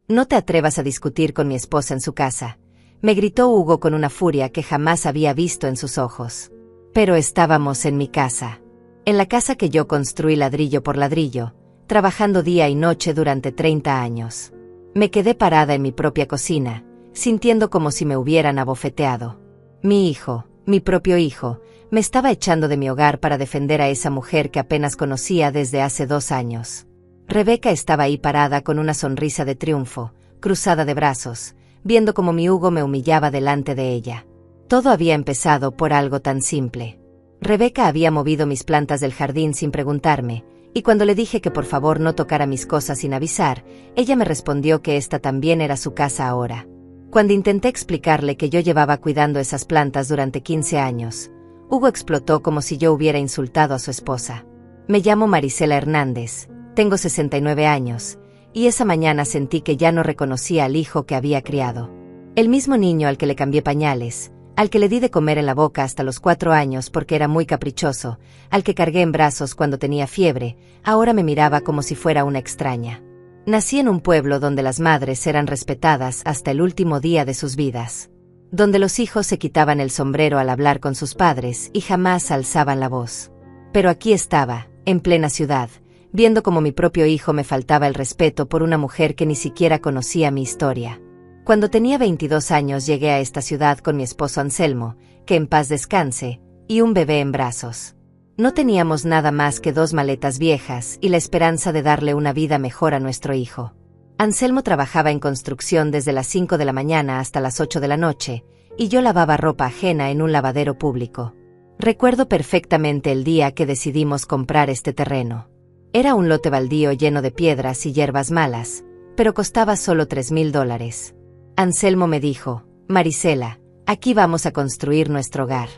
No te atrevas a discutir con mi esposa en su casa, me gritó Hugo con una furia que jamás había visto en sus ojos. Pero estábamos en mi casa. En la casa que yo construí ladrillo por ladrillo, trabajando día y noche durante 30 años. Me quedé parada en mi propia cocina, sintiendo como si me hubieran abofeteado. Mi hijo, mi propio hijo, me estaba echando de mi hogar para defender a esa mujer que apenas conocía desde hace 2 años. Rebeca estaba ahí parada con una sonrisa de triunfo, cruzada de brazos, viendo cómo mi Hugo me humillaba delante de ella. Todo había empezado por algo tan simple. Rebeca había movido mis plantas del jardín sin preguntarme, y cuando le dije que por favor no tocara mis cosas sin avisar, ella me respondió que esta también era su casa ahora. Cuando intenté explicarle que yo llevaba cuidando esas plantas durante 15 años, Hugo explotó como si yo hubiera insultado a su esposa. Me llamo Marisela Hernández, tengo 69 años, y esa mañana sentí que ya no reconocía al hijo que había criado. El mismo niño al que le cambié pañales, al que le di de comer en la boca hasta los 4 años porque era muy caprichoso, al que cargué en brazos cuando tenía fiebre, ahora me miraba como si fuera una extraña. Nací en un pueblo donde las madres eran respetadas hasta el último día de sus vidas, donde los hijos se quitaban el sombrero al hablar con sus padres y jamás alzaban la voz. Pero aquí estaba, en plena ciudad, viendo cómo mi propio hijo me faltaba el respeto por una mujer que ni siquiera conocía mi historia. Cuando tenía 22 años llegué a esta ciudad con mi esposo Anselmo, que en paz descanse, y un bebé en brazos. No teníamos nada más que 2 maletas viejas y la esperanza de darle una vida mejor a nuestro hijo. Anselmo trabajaba en construcción desde las 5 de la mañana hasta las 8 de la noche, y yo lavaba ropa ajena en un lavadero público. Recuerdo perfectamente el día que decidimos comprar este terreno. Era un lote baldío lleno de piedras y hierbas malas, pero costaba solo $3,000. Anselmo me dijo, Marisela, aquí vamos a construir nuestro hogar.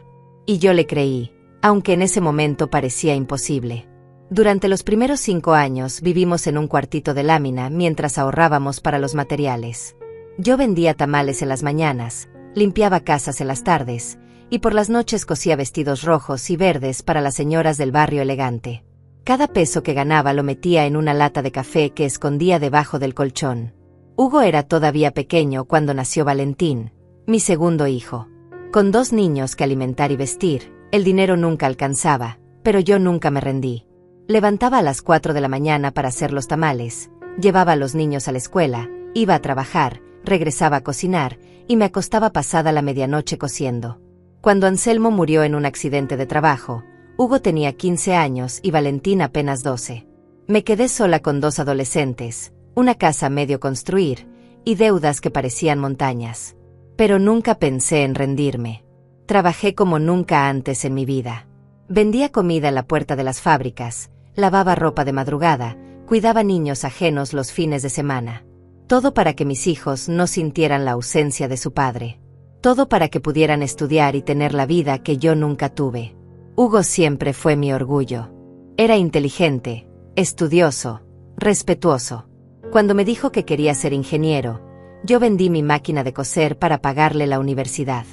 Y yo le creí, aunque en ese momento parecía imposible. Durante los primeros 5 años vivimos en un cuartito de lámina mientras ahorrábamos para los materiales. Yo vendía tamales en las mañanas, limpiaba casas en las tardes, y por las noches cosía vestidos rojos y verdes para las señoras del barrio elegante. Cada peso que ganaba lo metía en una lata de café que escondía debajo del colchón. Hugo era todavía pequeño cuando nació Valentín, mi segundo hijo. Con 2 niños que alimentar y vestir, el dinero nunca alcanzaba, pero yo nunca me rendí. Levantaba a las 4 de la mañana para hacer los tamales, llevaba a los niños a la escuela, iba a trabajar, regresaba a cocinar, y me acostaba pasada la medianoche cosiendo. Cuando Anselmo murió en un accidente de trabajo, Hugo tenía 15 años y Valentín apenas 12. Me quedé sola con 2 adolescentes, una casa a medio construir, y deudas que parecían montañas. Pero nunca pensé en rendirme. Trabajé como nunca antes en mi vida. Vendía comida en la puerta de las fábricas, lavaba ropa de madrugada, cuidaba niños ajenos los fines de semana. Todo para que mis hijos no sintieran la ausencia de su padre. Todo para que pudieran estudiar y tener la vida que yo nunca tuve. Hugo siempre fue mi orgullo. Era inteligente, estudioso, respetuoso. Cuando me dijo que quería ser ingeniero, yo vendí mi máquina de coser para pagarle la universidad.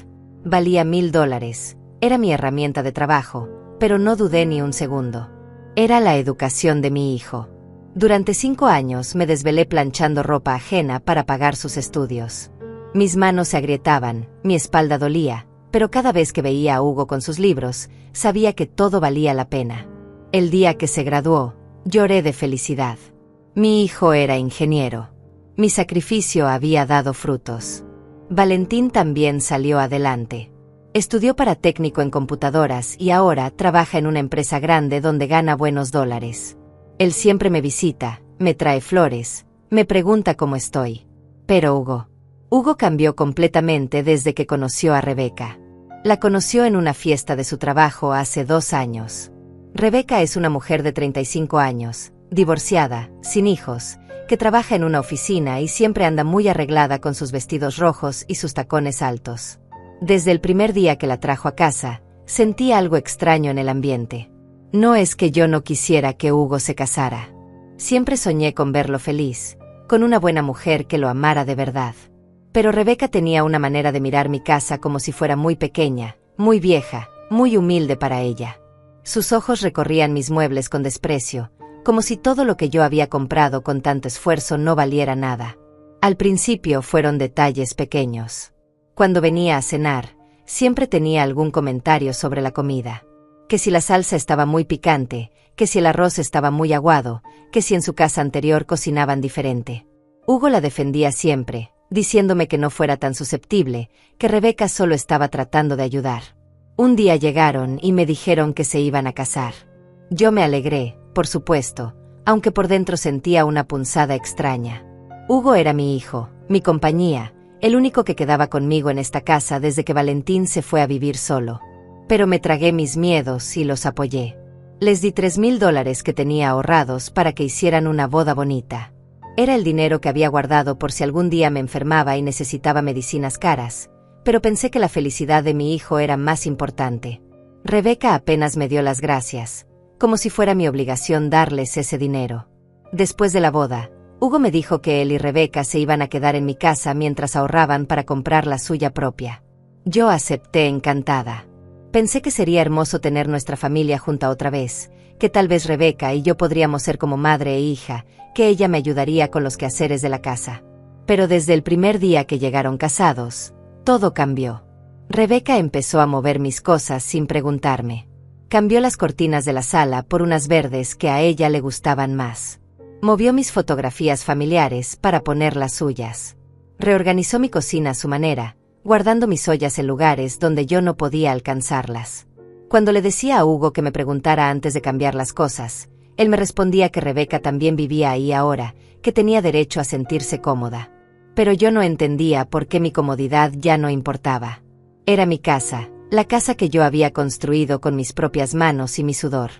Valía $1,000, era mi herramienta de trabajo, pero no dudé ni un segundo. Era la educación de mi hijo. Durante 5 años me desvelé planchando ropa ajena para pagar sus estudios. Mis manos se agrietaban, mi espalda dolía, pero cada vez que veía a Hugo con sus libros, sabía que todo valía la pena. El día que se graduó, lloré de felicidad. Mi hijo era ingeniero. Mi sacrificio había dado frutos. Valentín también salió adelante. Estudió para técnico en computadoras y ahora trabaja en una empresa grande donde gana buenos dólares. Él siempre me visita, me trae flores, me pregunta cómo estoy. Pero Hugo cambió completamente desde que conoció a Rebeca. La conoció en una fiesta de su trabajo hace 2 años. Rebeca es una mujer de 35 años, divorciada, sin hijos, que trabaja en una oficina y siempre anda muy arreglada con sus vestidos rojos y sus tacones altos. Desde el primer día que la trajo a casa, sentí algo extraño en el ambiente. No es que yo no quisiera que Hugo se casara. Siempre soñé con verlo feliz, con una buena mujer que lo amara de verdad. Pero Rebeca tenía una manera de mirar mi casa como si fuera muy pequeña, muy vieja, muy humilde para ella. Sus ojos recorrían mis muebles con desprecio, como si todo lo que yo había comprado con tanto esfuerzo no valiera nada. Al principio fueron detalles pequeños. Cuando venía a cenar, siempre tenía algún comentario sobre la comida. Que si la salsa estaba muy picante, que si el arroz estaba muy aguado, que si en su casa anterior cocinaban diferente. Hugo la defendía siempre, diciéndome que no fuera tan susceptible, que Rebeca solo estaba tratando de ayudar. Un día llegaron y me dijeron que se iban a casar. Yo me alegré, por supuesto, aunque por dentro sentía una punzada extraña. Hugo era mi hijo, mi compañía, el único que quedaba conmigo en esta casa desde que Valentín se fue a vivir solo. Pero me tragué mis miedos y los apoyé. Les di $3,000 que tenía ahorrados para que hicieran una boda bonita. Era el dinero que había guardado por si algún día me enfermaba y necesitaba medicinas caras, pero pensé que la felicidad de mi hijo era más importante. Rebeca apenas me dio las gracias, como si fuera mi obligación darles ese dinero. Después de la boda, Hugo me dijo que él y Rebeca se iban a quedar en mi casa mientras ahorraban para comprar la suya propia. Yo acepté encantada. Pensé que sería hermoso tener nuestra familia junta otra vez, que tal vez Rebeca y yo podríamos ser como madre e hija, que ella me ayudaría con los quehaceres de la casa. Pero desde el primer día que llegaron casados, todo cambió. Rebeca empezó a mover mis cosas sin preguntarme. Cambió las cortinas de la sala por unas verdes que a ella le gustaban más. Movió mis fotografías familiares para poner las suyas. Reorganizó mi cocina a su manera, guardando mis ollas en lugares donde yo no podía alcanzarlas. Cuando le decía a Hugo que me preguntara antes de cambiar las cosas, él me respondía que Rebeca también vivía ahí ahora, que tenía derecho a sentirse cómoda. Pero yo no entendía por qué mi comodidad ya no importaba. Era mi casa, la casa que yo había construido con mis propias manos y mi sudor.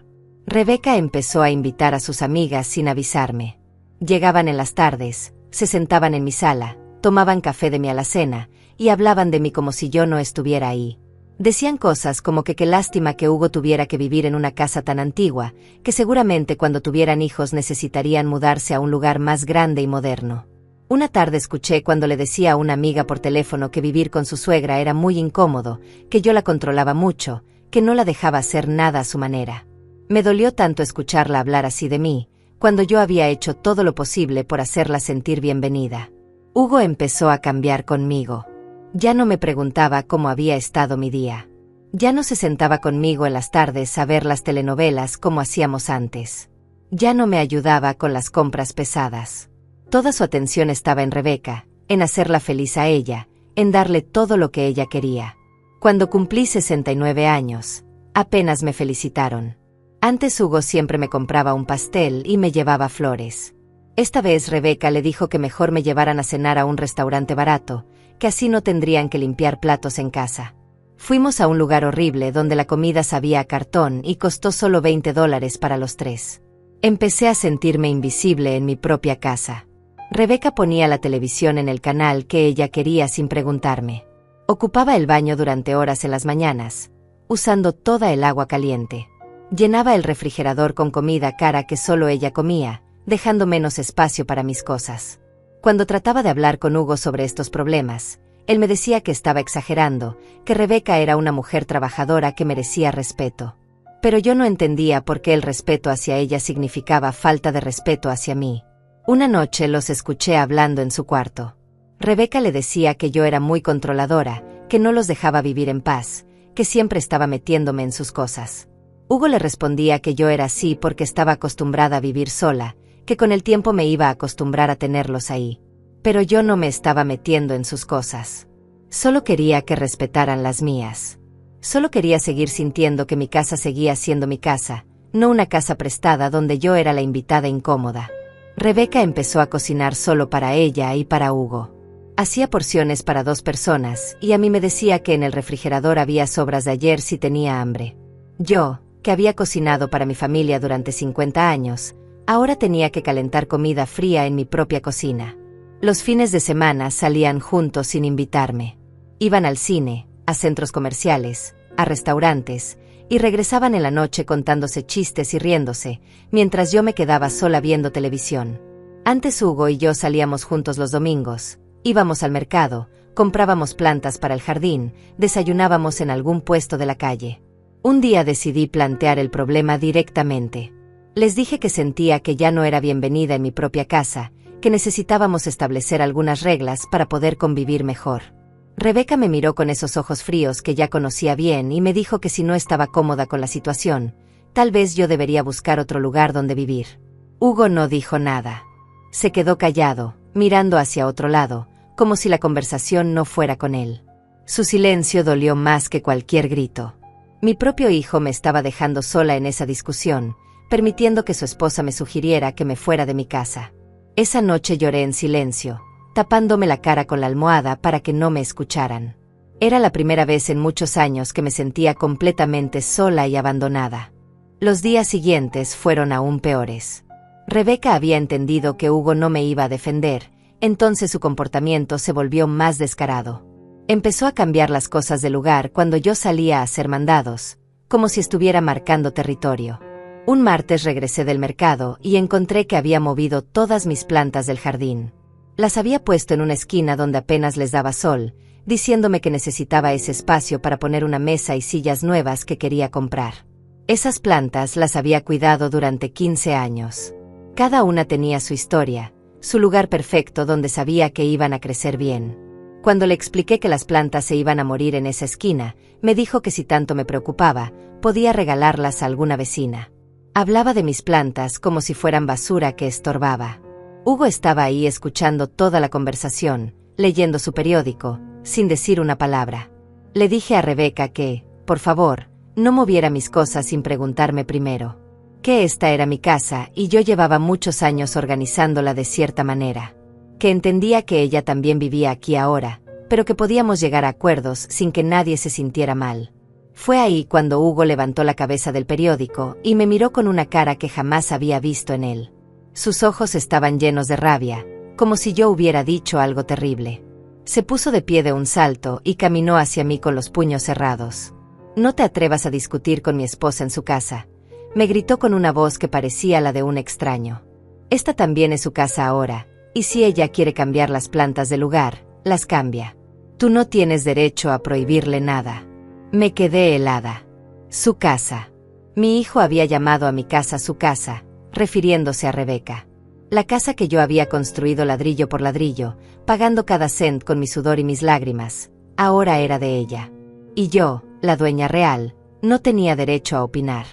Rebeca empezó a invitar a sus amigas sin avisarme. Llegaban en las tardes, se sentaban en mi sala, tomaban café de mi alacena y hablaban de mí como si yo no estuviera ahí. Decían cosas como que qué lástima que Hugo tuviera que vivir en una casa tan antigua, que seguramente cuando tuvieran hijos necesitarían mudarse a un lugar más grande y moderno. Una tarde escuché cuando le decía a una amiga por teléfono que vivir con su suegra era muy incómodo, que yo la controlaba mucho, que no la dejaba hacer nada a su manera. Me dolió tanto escucharla hablar así de mí, cuando yo había hecho todo lo posible por hacerla sentir bienvenida. Hugo empezó a cambiar conmigo. Ya no me preguntaba cómo había estado mi día. Ya no se sentaba conmigo en las tardes a ver las telenovelas como hacíamos antes. Ya no me ayudaba con las compras pesadas. Toda su atención estaba en Rebeca, en hacerla feliz a ella, en darle todo lo que ella quería. Cuando cumplí 69 años, apenas me felicitaron. Antes Hugo siempre me compraba un pastel y me llevaba flores. Esta vez Rebeca le dijo que mejor me llevaran a cenar a un restaurante barato, que así no tendrían que limpiar platos en casa. Fuimos a un lugar horrible donde la comida sabía a cartón y costó solo $20 para los tres. Empecé a sentirme invisible en mi propia casa. Rebeca ponía la televisión en el canal que ella quería sin preguntarme. Ocupaba el baño durante horas en las mañanas, usando toda el agua caliente. Llenaba el refrigerador con comida cara que solo ella comía, dejando menos espacio para mis cosas. Cuando trataba de hablar con Hugo sobre estos problemas, él me decía que estaba exagerando, que Rebeca era una mujer trabajadora que merecía respeto. Pero yo no entendía por qué el respeto hacia ella significaba falta de respeto hacia mí. Una noche los escuché hablando en su cuarto. Rebeca le decía que yo era muy controladora, que no los dejaba vivir en paz, que siempre estaba metiéndome en sus cosas. Hugo le respondía que yo era así porque estaba acostumbrada a vivir sola, que con el tiempo me iba a acostumbrar a tenerlos ahí. Pero yo no me estaba metiendo en sus cosas. Solo quería que respetaran las mías. Solo quería seguir sintiendo que mi casa seguía siendo mi casa, no una casa prestada donde yo era la invitada incómoda. Rebeca empezó a cocinar solo para ella y para Hugo. Hacía porciones para 2 personas y a mí me decía que en el refrigerador había sobras de ayer si tenía hambre. Yo, que había cocinado para mi familia durante 50 años, ahora tenía que calentar comida fría en mi propia cocina. Los fines de semana salían juntos sin invitarme. Iban al cine, a centros comerciales, a restaurantes, y regresaban en la noche contándose chistes y riéndose, mientras yo me quedaba sola viendo televisión. Antes Hugo y yo salíamos juntos los domingos, íbamos al mercado, comprábamos plantas para el jardín, desayunábamos en algún puesto de la calle. Un día decidí plantear el problema directamente. Les dije que sentía que ya no era bienvenida en mi propia casa, que necesitábamos establecer algunas reglas para poder convivir mejor. Rebeca me miró con esos ojos fríos que ya conocía bien y me dijo que si no estaba cómoda con la situación, tal vez yo debería buscar otro lugar donde vivir. Hugo no dijo nada. Se quedó callado, mirando hacia otro lado, como si la conversación no fuera con él. Su silencio dolió más que cualquier grito. Mi propio hijo me estaba dejando sola en esa discusión, permitiendo que su esposa me sugiriera que me fuera de mi casa. Esa noche lloré en silencio, tapándome la cara con la almohada para que no me escucharan. Era la primera vez en muchos años que me sentía completamente sola y abandonada. Los días siguientes fueron aún peores. Rebeca había entendido que Hugo no me iba a defender, entonces su comportamiento se volvió más descarado. Empezó a cambiar las cosas del lugar cuando yo salía a hacer mandados, como si estuviera marcando territorio. Un martes regresé del mercado y encontré que había movido todas mis plantas del jardín. Las había puesto en una esquina donde apenas les daba sol, diciéndome que necesitaba ese espacio para poner una mesa y sillas nuevas que quería comprar. Esas plantas las había cuidado durante 15 años. Cada una tenía su historia, su lugar perfecto donde sabía que iban a crecer bien. Cuando le expliqué que las plantas se iban a morir en esa esquina, me dijo que si tanto me preocupaba, podía regalarlas a alguna vecina. Hablaba de mis plantas como si fueran basura que estorbaba. Hugo estaba ahí escuchando toda la conversación, leyendo su periódico, sin decir una palabra. Le dije a Rebeca que, por favor, no moviera mis cosas sin preguntarme primero. Que esta era mi casa y yo llevaba muchos años organizándola de cierta manera. Que entendía que ella también vivía aquí ahora, pero que podíamos llegar a acuerdos sin que nadie se sintiera mal. Fue ahí cuando Hugo levantó la cabeza del periódico y me miró con una cara que jamás había visto en él. Sus ojos estaban llenos de rabia, como si yo hubiera dicho algo terrible. Se puso de pie de un salto y caminó hacia mí con los puños cerrados. «No te atrevas a discutir con mi esposa en su casa», me gritó con una voz que parecía la de un extraño. «Esta también es su casa ahora, y si ella quiere cambiar las plantas del lugar, las cambia. Tú no tienes derecho a prohibirle nada». Me quedé helada. Su casa. Mi hijo había llamado a mi casa su casa, refiriéndose a Rebeca. La casa que yo había construido ladrillo por ladrillo, pagando cada cent con mi sudor y mis lágrimas, ahora era de ella. Y yo, la dueña real, no tenía derecho a opinar.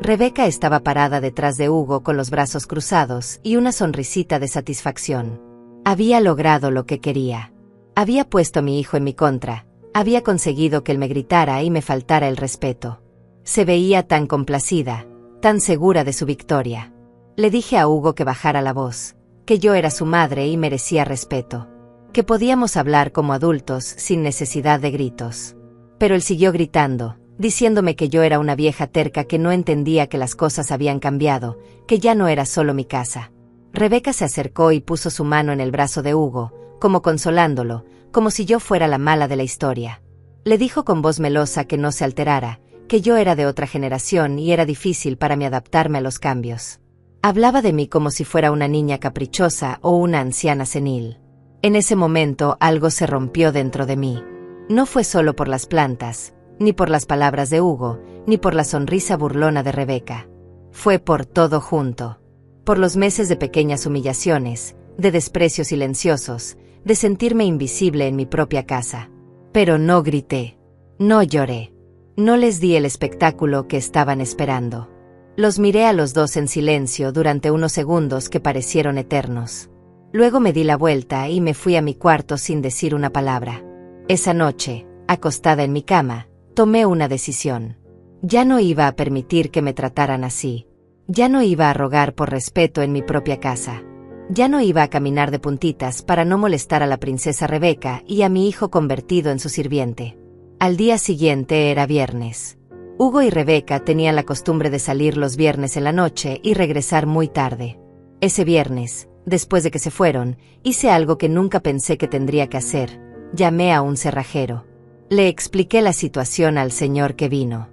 Rebeca estaba parada detrás de Hugo con los brazos cruzados y una sonrisita de satisfacción. Había logrado lo que quería. Había puesto a mi hijo en mi contra. Había conseguido que él me gritara y me faltara el respeto. Se veía tan complacida, tan segura de su victoria. Le dije a Hugo que bajara la voz, que yo era su madre y merecía respeto, que podíamos hablar como adultos sin necesidad de gritos. Pero él siguió gritando, diciéndome que yo era una vieja terca que no entendía que las cosas habían cambiado, que ya no era solo mi casa. Rebeca se acercó y puso su mano en el brazo de Hugo, como consolándolo, como si yo fuera la mala de la historia. Le dijo con voz melosa que no se alterara, que yo era de otra generación y era difícil para mí adaptarme a los cambios. Hablaba de mí como si fuera una niña caprichosa o una anciana senil. En ese momento algo se rompió dentro de mí. No fue solo por las plantas, ni por las palabras de Hugo, ni por la sonrisa burlona de Rebeca. Fue por todo junto. Por los meses de pequeñas humillaciones, de desprecios silenciosos, de sentirme invisible en mi propia casa. Pero no grité. No lloré. No les di el espectáculo que estaban esperando. Los miré a los dos en silencio durante unos segundos que parecieron eternos. Luego me di la vuelta y me fui a mi cuarto sin decir una palabra. Esa noche, acostada en mi cama, tomé una decisión. Ya no iba a permitir que me trataran así. Ya no iba a rogar por respeto en mi propia casa. Ya no iba a caminar de puntitas para no molestar a la princesa Rebeca y a mi hijo convertido en su sirviente. Al día siguiente era viernes. Hugo y Rebeca tenían la costumbre de salir los viernes en la noche y regresar muy tarde. Ese viernes, después de que se fueron, hice algo que nunca pensé que tendría que hacer. Llamé a un cerrajero. Le expliqué la situación al señor que vino.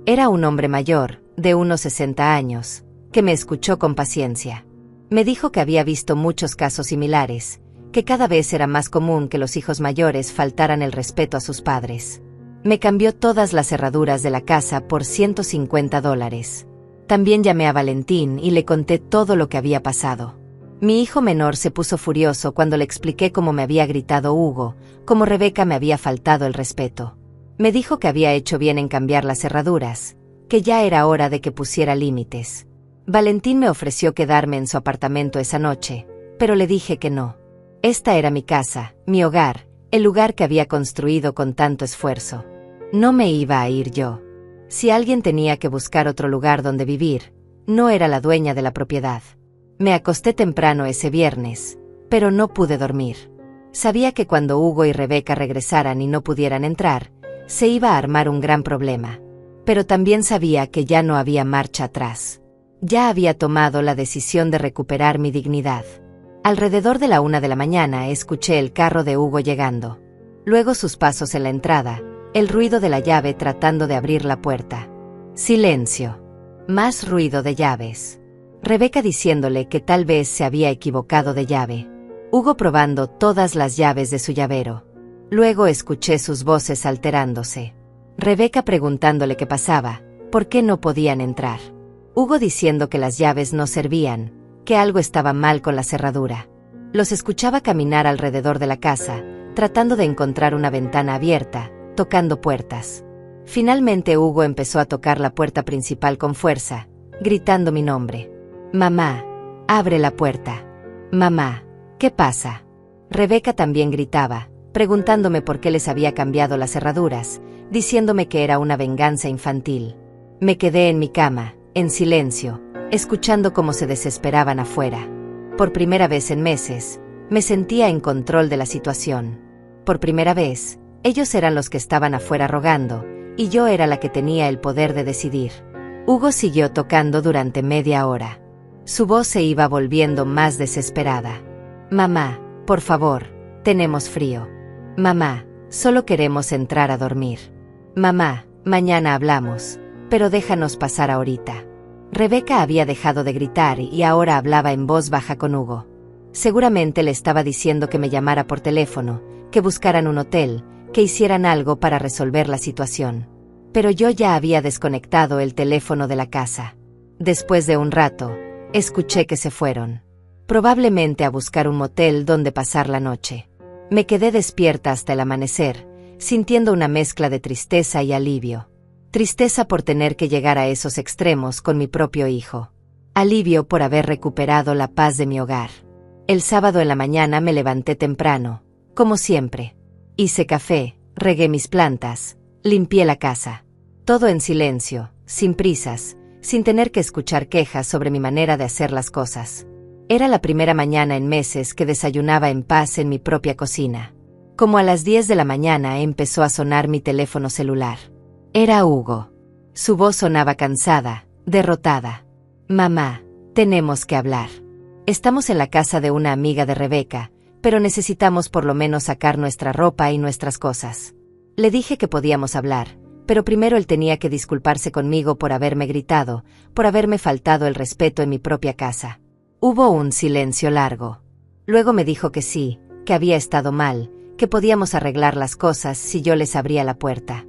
Era un hombre mayor, de unos 60 años, que me escuchó con paciencia. Me dijo que había visto muchos casos similares, que cada vez era más común que los hijos mayores faltaran el respeto a sus padres. Me cambió todas las cerraduras de la casa por $150. También llamé a Valentín y le conté todo lo que había pasado. Mi hijo menor se puso furioso cuando le expliqué cómo me había gritado Hugo, cómo Rebeca me había faltado el respeto. Me dijo que había hecho bien en cambiar las cerraduras, que ya era hora de que pusiera límites. Valentín me ofreció quedarme en su apartamento esa noche, pero le dije que no. Esta era mi casa, mi hogar, el lugar que había construido con tanto esfuerzo. No me iba a ir yo. Si alguien tenía que buscar otro lugar donde vivir, no era la dueña de la propiedad. Me acosté temprano ese viernes, pero no pude dormir. Sabía que cuando Hugo y Rebeca regresaran y no pudieran entrar, se iba a armar un gran problema. Pero también sabía que ya no había marcha atrás. Ya había tomado la decisión de recuperar mi dignidad. Alrededor de la 1 de la mañana escuché el carro de Hugo llegando. Luego sus pasos en la entrada, el ruido de la llave tratando de abrir la puerta. Silencio. Más ruido de llaves. Rebeca diciéndole que tal vez se había equivocado de llave. Hugo probando todas las llaves de su llavero. Luego escuché sus voces alterándose. Rebeca preguntándole qué pasaba, por qué no podían entrar. Hugo diciendo que las llaves no servían, que algo estaba mal con la cerradura. Los escuchaba caminar alrededor de la casa, tratando de encontrar una ventana abierta, tocando puertas. Finalmente Hugo empezó a tocar la puerta principal con fuerza, gritando mi nombre. «Mamá, abre la puerta. Mamá, ¿qué pasa?» Rebeca también gritaba, preguntándome por qué les había cambiado las cerraduras, diciéndome que era una venganza infantil. Me quedé en mi cama, en silencio, escuchando cómo se desesperaban afuera. Por primera vez en meses, me sentía en control de la situación. Por primera vez, ellos eran los que estaban afuera rogando, y yo era la que tenía el poder de decidir. Hugo siguió tocando durante media hora. Su voz se iba volviendo más desesperada. «Mamá, por favor, tenemos frío. Mamá, solo queremos entrar a dormir. Mamá, mañana hablamos, pero déjanos pasar ahorita». Rebeca había dejado de gritar y ahora hablaba en voz baja con Hugo. Seguramente le estaba diciendo que me llamara por teléfono, que buscaran un hotel, que hicieran algo para resolver la situación. Pero yo ya había desconectado el teléfono de la casa. Después de un rato, escuché que se fueron. Probablemente a buscar un motel donde pasar la noche. Me quedé despierta hasta el amanecer, sintiendo una mezcla de tristeza y alivio. Tristeza por tener que llegar a esos extremos con mi propio hijo. Alivio por haber recuperado la paz de mi hogar. El sábado en la mañana me levanté temprano, como siempre. Hice café, regué mis plantas, limpié la casa. Todo en silencio, sin prisas, sin tener que escuchar quejas sobre mi manera de hacer las cosas. Era la primera mañana en meses que desayunaba en paz en mi propia cocina. Como a las 10 de la mañana empezó a sonar mi teléfono celular. Era Hugo. Su voz sonaba cansada, derrotada. «Mamá, tenemos que hablar. Estamos en la casa de una amiga de Rebeca, pero necesitamos por lo menos sacar nuestra ropa y nuestras cosas». Le dije que podíamos hablar, pero primero él tenía que disculparse conmigo por haberme gritado, por haberme faltado el respeto en mi propia casa. Hubo un silencio largo. Luego me dijo que sí, que había estado mal, que podíamos arreglar las cosas si yo les abría la puerta.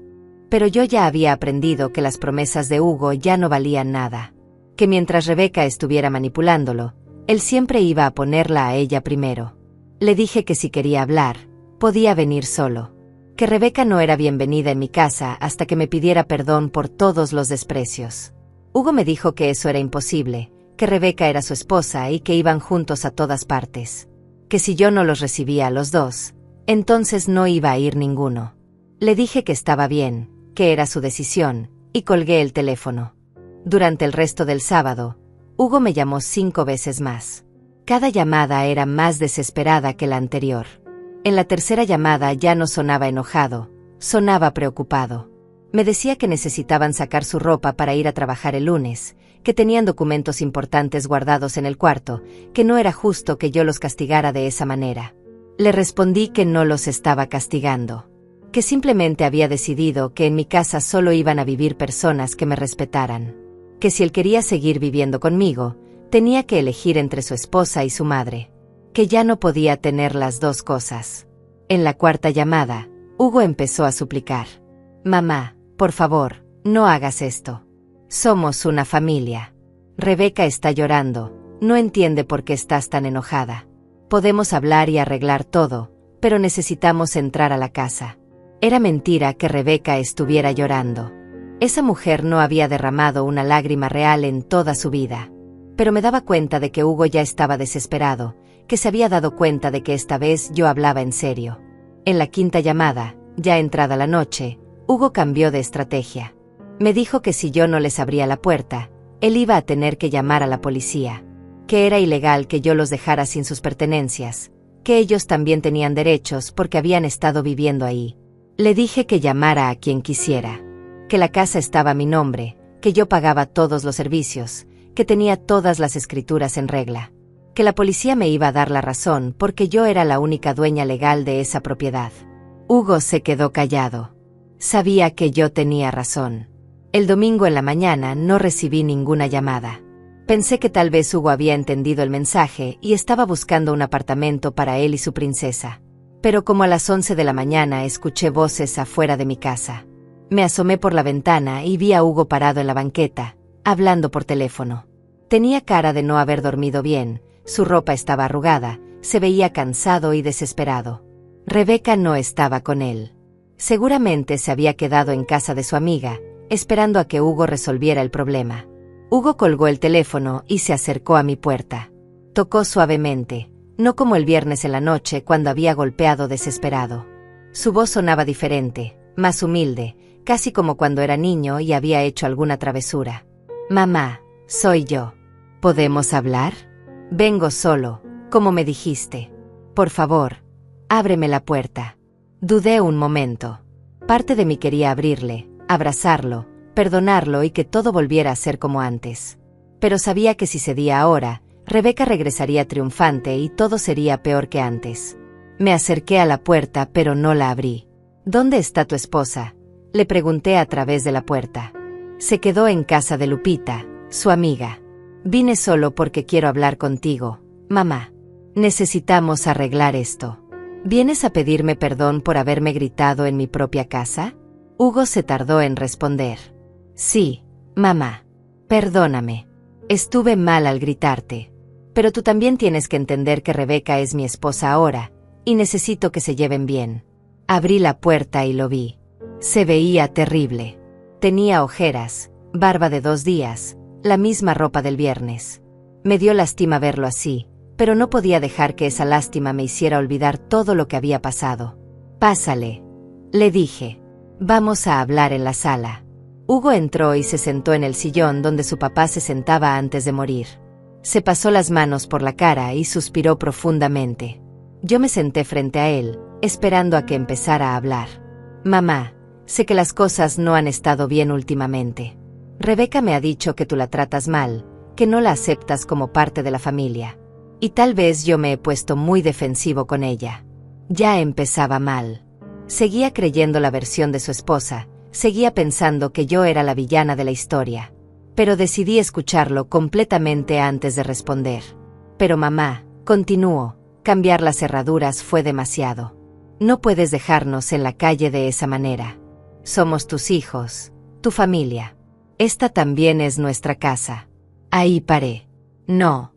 Pero yo ya había aprendido que las promesas de Hugo ya no valían nada. Que mientras Rebeca estuviera manipulándolo, él siempre iba a ponerla a ella primero. Le dije que si quería hablar, podía venir solo. Que Rebeca no era bienvenida en mi casa hasta que me pidiera perdón por todos los desprecios. Hugo me dijo que eso era imposible, que Rebeca era su esposa y que iban juntos a todas partes. Que si yo no los recibía a los dos, entonces no iba a ir ninguno. Le dije que estaba bien, que era su decisión, y colgué el teléfono. Durante el resto del sábado, Hugo me llamó 5 veces más. Cada llamada era más desesperada que la anterior. En la tercera llamada ya no sonaba enojado, sonaba preocupado. Me decía que necesitaban sacar su ropa para ir a trabajar el lunes, que tenían documentos importantes guardados en el cuarto, que no era justo que yo los castigara de esa manera. Le respondí que no los estaba castigando, que simplemente había decidido que en mi casa solo iban a vivir personas que me respetaran, que si él quería seguir viviendo conmigo, tenía que elegir entre su esposa y su madre, que ya no podía tener las dos cosas. En la cuarta llamada, Hugo empezó a suplicar. «Mamá, por favor, no hagas esto. Somos una familia. Rebeca está llorando, No entiende por qué estás tan enojada. Podemos hablar y arreglar todo, pero necesitamos entrar a la casa. Era mentira que Rebeca estuviera llorando. Esa mujer no había derramado una lágrima real en toda su vida. Pero me daba cuenta de que Hugo ya estaba desesperado, que se había dado cuenta de que esta vez yo hablaba en serio. En la quinta llamada, ya entrada la noche, Hugo cambió de estrategia. Me dijo que si yo no les abría la puerta, él iba a tener que llamar a la policía, que era ilegal que yo los dejara sin sus pertenencias, que ellos también tenían derechos porque habían estado viviendo ahí. Le dije que llamara a quien quisiera, que la casa estaba a mi nombre, que yo pagaba todos los servicios, que tenía todas las escrituras en regla, que la policía me iba a dar la razón porque yo era la única dueña legal de esa propiedad. Hugo se quedó callado. Sabía que yo tenía razón. El domingo en la mañana no recibí ninguna llamada. Pensé que tal vez Hugo había entendido el mensaje y estaba buscando un apartamento para él y su princesa. Pero como a las 11 de la mañana escuché voces afuera de mi casa. Me asomé por la ventana y vi a Hugo parado en la banqueta, hablando por teléfono. Tenía cara de no haber dormido bien, su ropa estaba arrugada, se veía cansado y desesperado. Rebeca no estaba con él. Seguramente se había quedado en casa de su amiga, esperando a que Hugo resolviera el problema. Hugo colgó el teléfono y se acercó a mi puerta. Tocó suavemente, no como el viernes en la noche cuando había golpeado desesperado. Su voz sonaba diferente, más humilde, casi como cuando era niño y había hecho alguna travesura. «Mamá, soy yo. ¿Podemos hablar? Vengo solo, como me dijiste. Por favor, ábreme la puerta». Dudé un momento. Parte de mí quería abrirle, abrazarlo, perdonarlo y que todo volviera a ser como antes. Pero sabía que si cedía ahora, Rebeca regresaría triunfante y todo sería peor que antes. Me acerqué a la puerta pero no la abrí. «¿Dónde está tu esposa?», le pregunté a través de la puerta. «Se quedó en casa de Lupita, su amiga. Vine solo porque quiero hablar contigo, mamá. Necesitamos arreglar esto». «¿Vienes a pedirme perdón por haberme gritado en mi propia casa?». Hugo se tardó en responder. «Sí, mamá. Perdóname. Estuve mal al gritarte. Pero tú también tienes que entender que Rebeca es mi esposa ahora, y necesito que se lleven bien». Abrí la puerta y lo vi. Se veía terrible. Tenía ojeras, barba de 2 días, la misma ropa del viernes. Me dio lástima verlo así, pero no podía dejar que esa lástima me hiciera olvidar todo lo que había pasado. «Pásale», le dije. «Vamos a hablar en la sala». Hugo entró y se sentó en el sillón donde su papá se sentaba antes de morir. Se pasó las manos por la cara y suspiró profundamente. Yo me senté frente a él, esperando a que empezara a hablar. «Mamá, sé que las cosas no han estado bien últimamente. Rebeca me ha dicho que tú la tratas mal, que no la aceptas como parte de la familia. Y tal vez yo me he puesto muy defensivo con ella». Ya empezaba mal. Seguía creyendo la versión de su esposa, seguía pensando que yo era la villana de la historia. Pero decidí escucharlo completamente antes de responder. «Pero mamá», continuó, «cambiar las cerraduras fue demasiado. No puedes dejarnos en la calle de esa manera. Somos tus hijos, tu familia. Esta también es nuestra casa». Ahí paré. «No,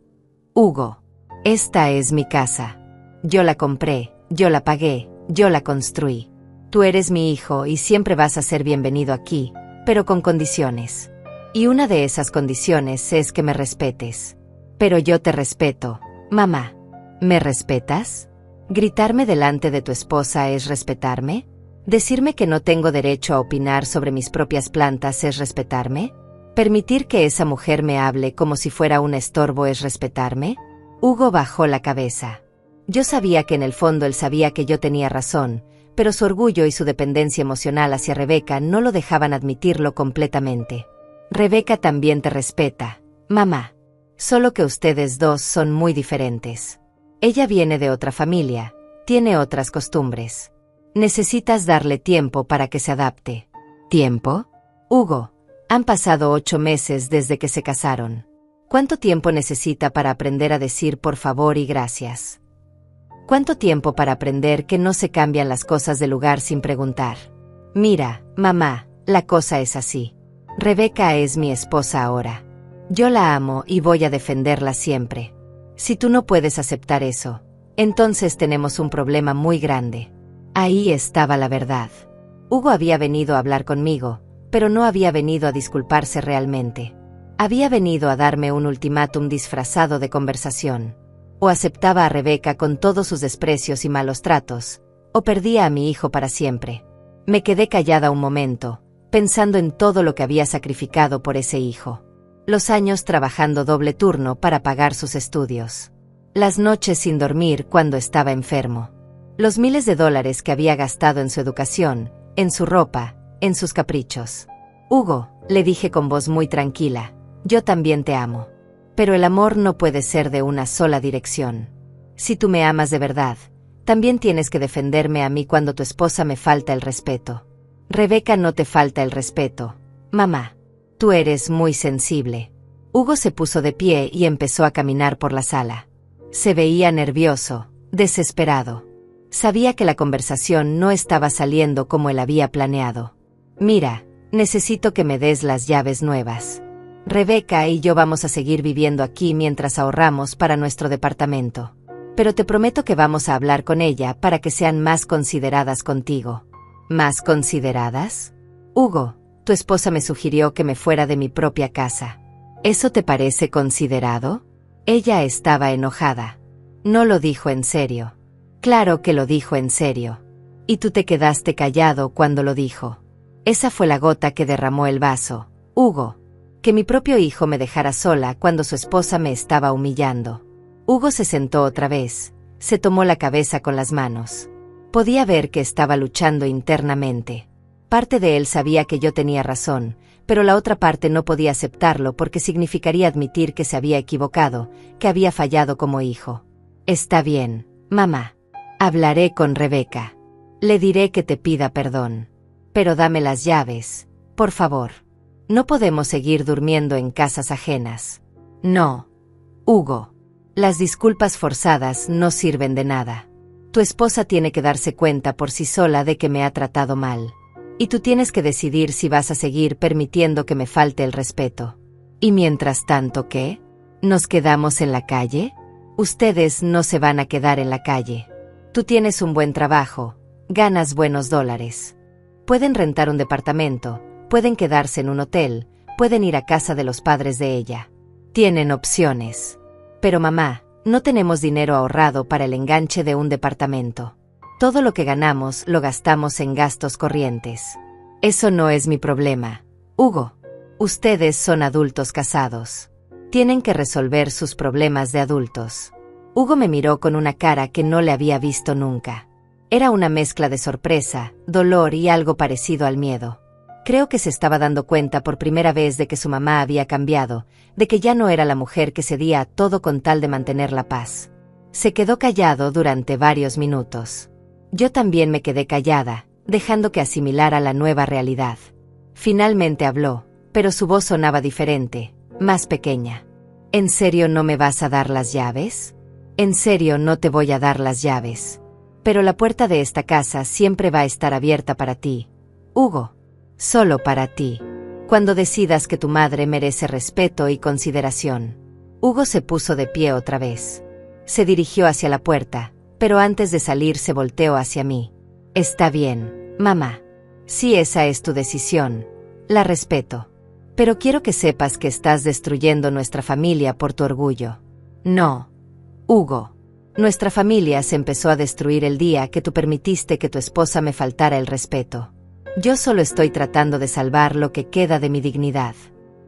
Hugo. Esta es mi casa. Yo la compré, yo la pagué, yo la construí. Tú eres mi hijo y siempre vas a ser bienvenido aquí, pero con condiciones. Y una de esas condiciones es que me respetes. Pero yo te respeto, mamá. ¿Me respetas? ¿Gritarme delante de tu esposa es respetarme? ¿Decirme que no tengo derecho a opinar sobre mis propias plantas es respetarme? ¿Permitir que esa mujer me hable como si fuera un estorbo es respetarme?». Hugo bajó la cabeza. Yo sabía que en el fondo él sabía que yo tenía razón, pero su orgullo y su dependencia emocional hacia Rebeca no lo dejaban admitirlo completamente. «Rebeca también te respeta, mamá. Solo que ustedes dos son muy diferentes. Ella viene de otra familia, tiene otras costumbres. Necesitas darle tiempo para que se adapte». «¿Tiempo? Hugo, han pasado 8 meses desde que se casaron. ¿Cuánto tiempo necesita para aprender a decir por favor y gracias? ¿Cuánto tiempo para aprender que no se cambian las cosas de lugar sin preguntar? Mira, mamá, la cosa es así. Rebeca es mi esposa ahora. Yo la amo y voy a defenderla siempre. Si tú no puedes aceptar eso, entonces tenemos un problema muy grande. Ahí estaba la verdad. Hugo había venido a hablar conmigo, pero no había venido a disculparse realmente. Había venido a darme un ultimátum disfrazado de conversación. O aceptaba a Rebeca con todos sus desprecios y malos tratos, o perdía a mi hijo para siempre. Me quedé callada un momento, pensando en todo lo que había sacrificado por ese hijo. Los años trabajando doble turno para pagar sus estudios. Las noches sin dormir cuando estaba enfermo. Los miles de dólares que había gastado en su educación, en su ropa, en sus caprichos. Hugo, le dije con voz muy tranquila, yo también te amo. Pero el amor no puede ser de una sola dirección. Si tú me amas de verdad, también tienes que defenderme a mí cuando tu esposa me falta el respeto. Rebeca no te falta el respeto, mamá. Tú eres muy sensible. Hugo se puso de pie y empezó a caminar por la sala. Se veía nervioso, desesperado. Sabía que la conversación no estaba saliendo como él había planeado. Mira, necesito que me des las llaves nuevas. Rebeca y yo vamos a seguir viviendo aquí mientras ahorramos para nuestro departamento. Pero te prometo que vamos a hablar con ella para que sean más consideradas contigo. ¿Más consideradas? Hugo, tu esposa me sugirió que me fuera de mi propia casa. ¿Eso te parece considerado? Ella estaba enojada. No lo dijo en serio. Claro que lo dijo en serio. Y tú te quedaste callado cuando lo dijo. Esa fue la gota que derramó el vaso, Hugo. Que mi propio hijo me dejara sola cuando su esposa me estaba humillando. Hugo se sentó otra vez, se tomó la cabeza con las manos. Podía ver que estaba luchando internamente. Parte de él sabía que yo tenía razón, pero la otra parte no podía aceptarlo porque significaría admitir que se había equivocado, que había fallado como hijo. Está bien, mamá. Hablaré con Rebeca. Le diré que te pida perdón. Pero dame las llaves, por favor. No podemos seguir durmiendo en casas ajenas. No. Hugo. Las disculpas forzadas no sirven de nada. Tu esposa tiene que darse cuenta por sí sola de que me ha tratado mal. Y tú tienes que decidir si vas a seguir permitiendo que me falte el respeto. ¿Y mientras tanto qué? ¿Nos quedamos en la calle? Ustedes no se van a quedar en la calle. Tú tienes un buen trabajo, ganas buenos dólares. Pueden rentar un departamento, pueden quedarse en un hotel, pueden ir a casa de los padres de ella. Tienen opciones. Pero mamá, no tenemos dinero ahorrado para el enganche de un departamento. Todo lo que ganamos lo gastamos en gastos corrientes. Eso no es mi problema. Hugo, ustedes son adultos casados. Tienen que resolver sus problemas de adultos. Hugo me miró con una cara que no le había visto nunca. Era una mezcla de sorpresa, dolor y algo parecido al miedo. Creo que se estaba dando cuenta por primera vez de que su mamá había cambiado, de que ya no era la mujer que cedía a todo con tal de mantener la paz. Se quedó callado durante varios minutos. Yo también me quedé callada, dejando que asimilara la nueva realidad. Finalmente habló, pero su voz sonaba diferente, más pequeña. ¿En serio no me vas a dar las llaves? En serio no te voy a dar las llaves. Pero la puerta de esta casa siempre va a estar abierta para ti, Hugo. Solo para ti. Cuando decidas que tu madre merece respeto y consideración. Hugo se puso de pie otra vez. Se dirigió hacia la puerta, pero antes de salir se volteó hacia mí. Está bien, mamá. Si esa es tu decisión, la respeto. Pero quiero que sepas que estás destruyendo nuestra familia por tu orgullo. No. Hugo. Nuestra familia se empezó a destruir el día que tú permitiste que tu esposa me faltara el respeto. Yo solo estoy tratando de salvar lo que queda de mi dignidad.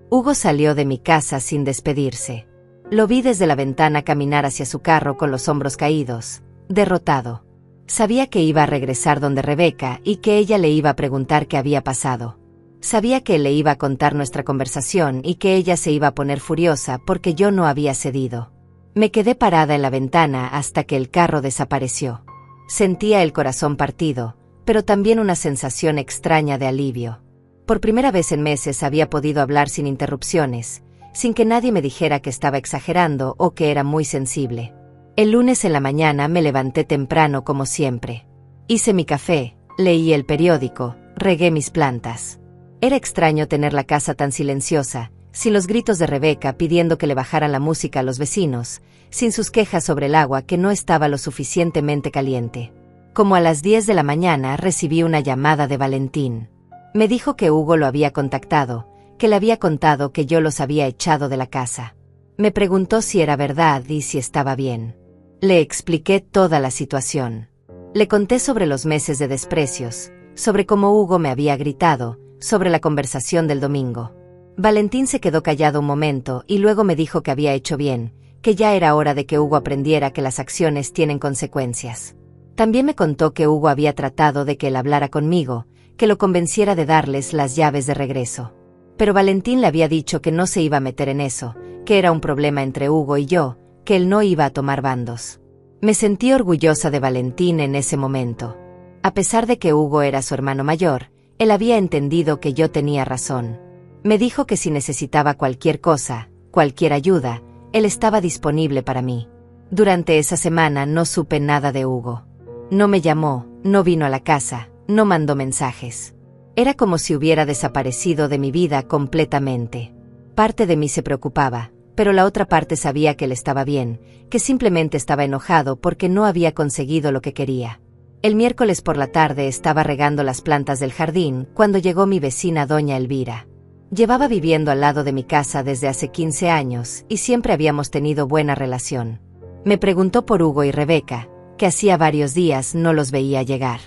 Hugo salió de mi casa sin despedirse. Lo vi desde la ventana caminar hacia su carro con los hombros caídos, derrotado. Sabía que iba a regresar donde Rebeca y que ella le iba a preguntar qué había pasado. Sabía que él le iba a contar nuestra conversación y que ella se iba a poner furiosa porque yo no había cedido. Me quedé parada en la ventana hasta que el carro desapareció. Sentía el corazón partido, pero también una sensación extraña de alivio. Por primera vez en meses había podido hablar sin interrupciones, sin que nadie me dijera que estaba exagerando o que era muy sensible. El lunes en la mañana me levanté temprano como siempre. Hice mi café, leí el periódico, regué mis plantas. Era extraño tener la casa tan silenciosa, sin los gritos de Rebeca pidiendo que le bajaran la música a los vecinos, sin sus quejas sobre el agua que no estaba lo suficientemente caliente. Como a las 10 de la mañana recibí una llamada de Valentín. Me dijo que Hugo lo había contactado, que le había contado que yo los había echado de la casa. Me preguntó si era verdad y si estaba bien. Le expliqué toda la situación. Le conté sobre los meses de desprecios, sobre cómo Hugo me había gritado, sobre la conversación del domingo. Valentín se quedó callado un momento y luego me dijo que había hecho bien, que ya era hora de que Hugo aprendiera que las acciones tienen consecuencias. También me contó que Hugo había tratado de que él hablara conmigo, que lo convenciera de darles las llaves de regreso. Pero Valentín le había dicho que no se iba a meter en eso, que era un problema entre Hugo y yo, que él no iba a tomar bandos. Me sentí orgullosa de Valentín en ese momento. A pesar de que Hugo era su hermano mayor, él había entendido que yo tenía razón. Me dijo que si necesitaba cualquier cosa, cualquier ayuda, él estaba disponible para mí. Durante esa semana no supe nada de Hugo. No me llamó, no vino a la casa, no mandó mensajes. Era como si hubiera desaparecido de mi vida completamente. Parte de mí se preocupaba, pero la otra parte sabía que él estaba bien, que simplemente estaba enojado porque no había conseguido lo que quería. El miércoles por la tarde estaba regando las plantas del jardín cuando llegó mi vecina doña Elvira. Llevaba viviendo al lado de mi casa desde hace 15 años y siempre habíamos tenido buena relación. Me preguntó por Hugo y Rebeca, que hacía varios días no los veía llegar.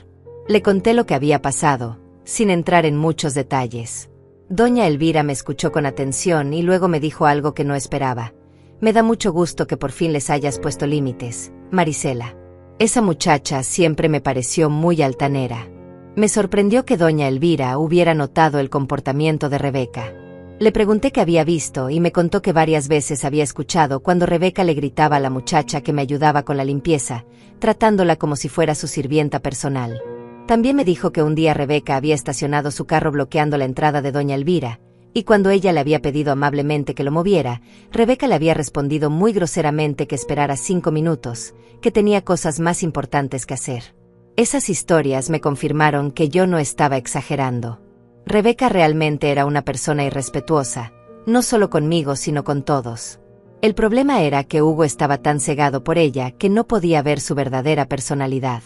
Le conté lo que había pasado, sin entrar en muchos detalles. Doña Elvira me escuchó con atención y luego me dijo algo que no esperaba. Me da mucho gusto que por fin les hayas puesto límites, Marisela. Esa muchacha siempre me pareció muy altanera. Me sorprendió que doña Elvira hubiera notado el comportamiento de Rebeca. Le pregunté qué había visto y me contó que varias veces había escuchado cuando Rebeca le gritaba a la muchacha que me ayudaba con la limpieza, tratándola como si fuera su sirvienta personal. También me dijo que un día Rebeca había estacionado su carro bloqueando la entrada de doña Elvira, y cuando ella le había pedido amablemente que lo moviera, Rebeca le había respondido muy groseramente que esperara 5 minutos, que tenía cosas más importantes que hacer. Esas historias me confirmaron que yo no estaba exagerando. Rebeca realmente era una persona irrespetuosa, no solo conmigo sino con todos. El problema era que Hugo estaba tan cegado por ella que no podía ver su verdadera personalidad.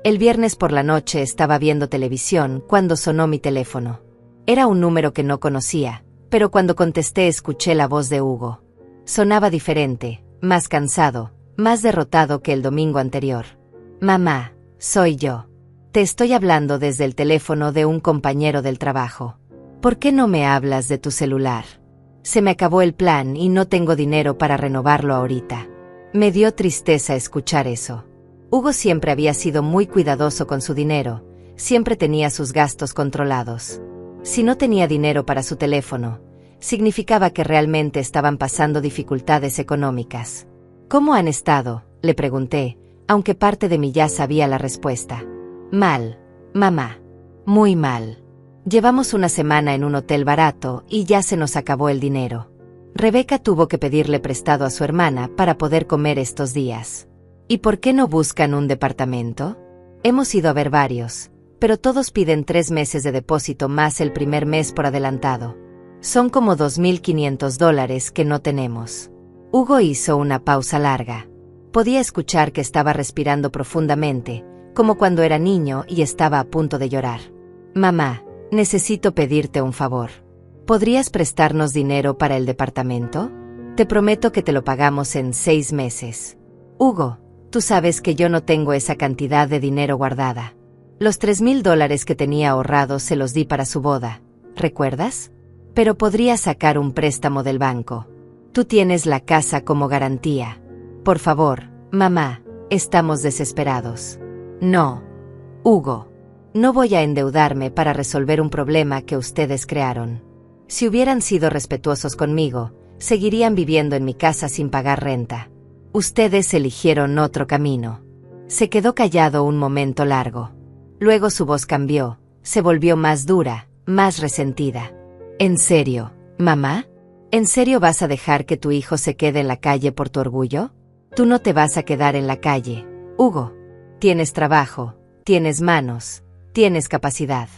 El viernes por la noche estaba viendo televisión cuando sonó mi teléfono. Era un número que no conocía, pero cuando contesté escuché la voz de Hugo. Sonaba diferente, más cansado, más derrotado que el domingo anterior. Mamá, soy yo. Te estoy hablando desde el teléfono de un compañero del trabajo. ¿Por qué no me hablas de tu celular? Se me acabó el plan y no tengo dinero para renovarlo ahorita. Me dio tristeza escuchar eso. Hugo siempre había sido muy cuidadoso con su dinero, siempre tenía sus gastos controlados. Si no tenía dinero para su teléfono, significaba que realmente estaban pasando dificultades económicas. ¿Cómo han estado?, le pregunté, aunque parte de mí ya sabía la respuesta. Mal, mamá. Muy mal. Llevamos una semana en un hotel barato y ya se nos acabó el dinero. Rebeca tuvo que pedirle prestado a su hermana para poder comer estos días. ¿Y por qué no buscan un departamento? Hemos ido a ver varios, pero todos piden 3 meses de depósito más el primer mes por adelantado. Son como $2,500 que no tenemos. Hugo hizo una pausa larga. Podía escuchar que estaba respirando profundamente, como cuando era niño y estaba a punto de llorar. Mamá, necesito pedirte un favor. ¿Podrías prestarnos dinero para el departamento? Te prometo que te lo pagamos en 6 meses. Hugo, tú sabes que yo no tengo esa cantidad de dinero guardada. Los $3,000 que tenía ahorrados se los di para su boda, ¿recuerdas? Pero podría sacar un préstamo del banco. Tú tienes la casa como garantía. Por favor, mamá, estamos desesperados. No. Hugo. No voy a endeudarme para resolver un problema que ustedes crearon. Si hubieran sido respetuosos conmigo, seguirían viviendo en mi casa sin pagar renta. Ustedes eligieron otro camino. Se quedó callado un momento largo. Luego su voz cambió, se volvió más dura, más resentida. ¿En serio, mamá? ¿En serio vas a dejar que tu hijo se quede en la calle por tu orgullo? Tú no te vas a quedar en la calle, Hugo. Tienes trabajo, tienes manos, tienes capacidad.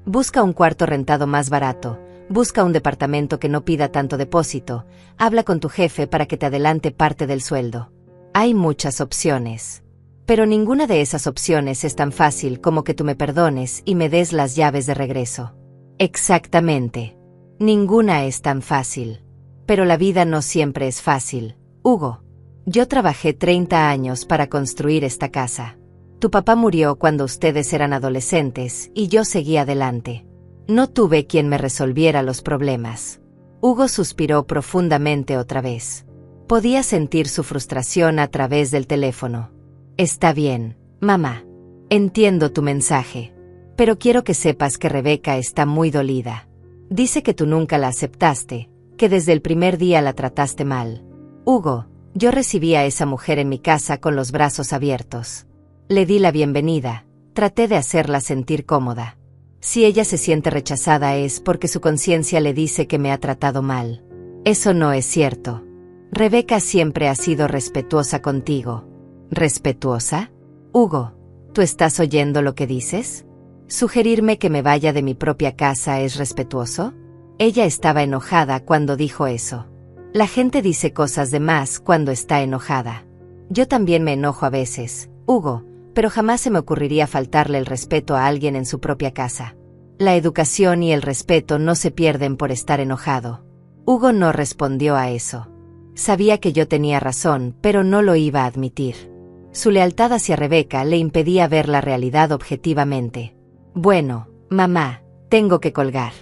Busca un cuarto rentado más barato, Busca un departamento que no pida tanto depósito, habla con tu jefe para que te adelante parte del sueldo. Hay muchas opciones. Pero ninguna de esas opciones es tan fácil como que tú me perdones y me des las llaves de regreso. Exactamente. Ninguna es tan fácil. Pero la vida no siempre es fácil, Hugo. Yo trabajé 30 años para construir esta casa. Tu papá murió cuando ustedes eran adolescentes y yo seguí adelante. No tuve quien me resolviera los problemas. Hugo suspiró profundamente otra vez. Podía sentir su frustración a través del teléfono. Está bien, mamá. Entiendo tu mensaje. Pero quiero que sepas que Rebeca está muy dolida. Dice que tú nunca la aceptaste, que desde el primer día la trataste mal. Hugo, yo recibí a esa mujer en mi casa con los brazos abiertos. Le di la bienvenida, traté de hacerla sentir cómoda. Si ella se siente rechazada es porque su conciencia le dice que me ha tratado mal. Eso no es cierto. Rebeca siempre ha sido respetuosa contigo. ¿Respetuosa? Hugo, ¿tú estás oyendo lo que dices? ¿Sugerirme que me vaya de mi propia casa es respetuoso? Ella estaba enojada cuando dijo eso. La gente dice cosas de más cuando está enojada. Yo también me enojo a veces, Hugo, pero jamás se me ocurriría faltarle el respeto a alguien en su propia casa. La educación y el respeto no se pierden por estar enojado. Hugo no respondió a eso. Sabía que yo tenía razón, pero no lo iba a admitir. Su lealtad hacia Rebeca le impedía ver la realidad objetivamente. Bueno, mamá, tengo que colgar.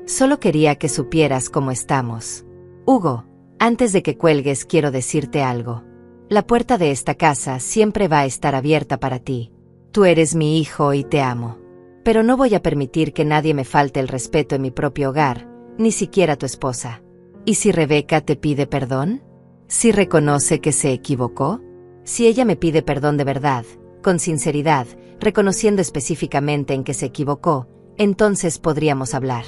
Solo quería que supieras cómo estamos. Hugo, antes de que cuelgues quiero decirte algo. La puerta de esta casa siempre va a estar abierta para ti. Tú eres mi hijo y te amo. Pero no voy a permitir que nadie me falte el respeto en mi propio hogar, ni siquiera tu esposa. ¿Y si Rebeca te pide perdón? ¿Si reconoce que se equivocó? Si ella me pide perdón de verdad, con sinceridad, reconociendo específicamente en que se equivocó, entonces podríamos hablar.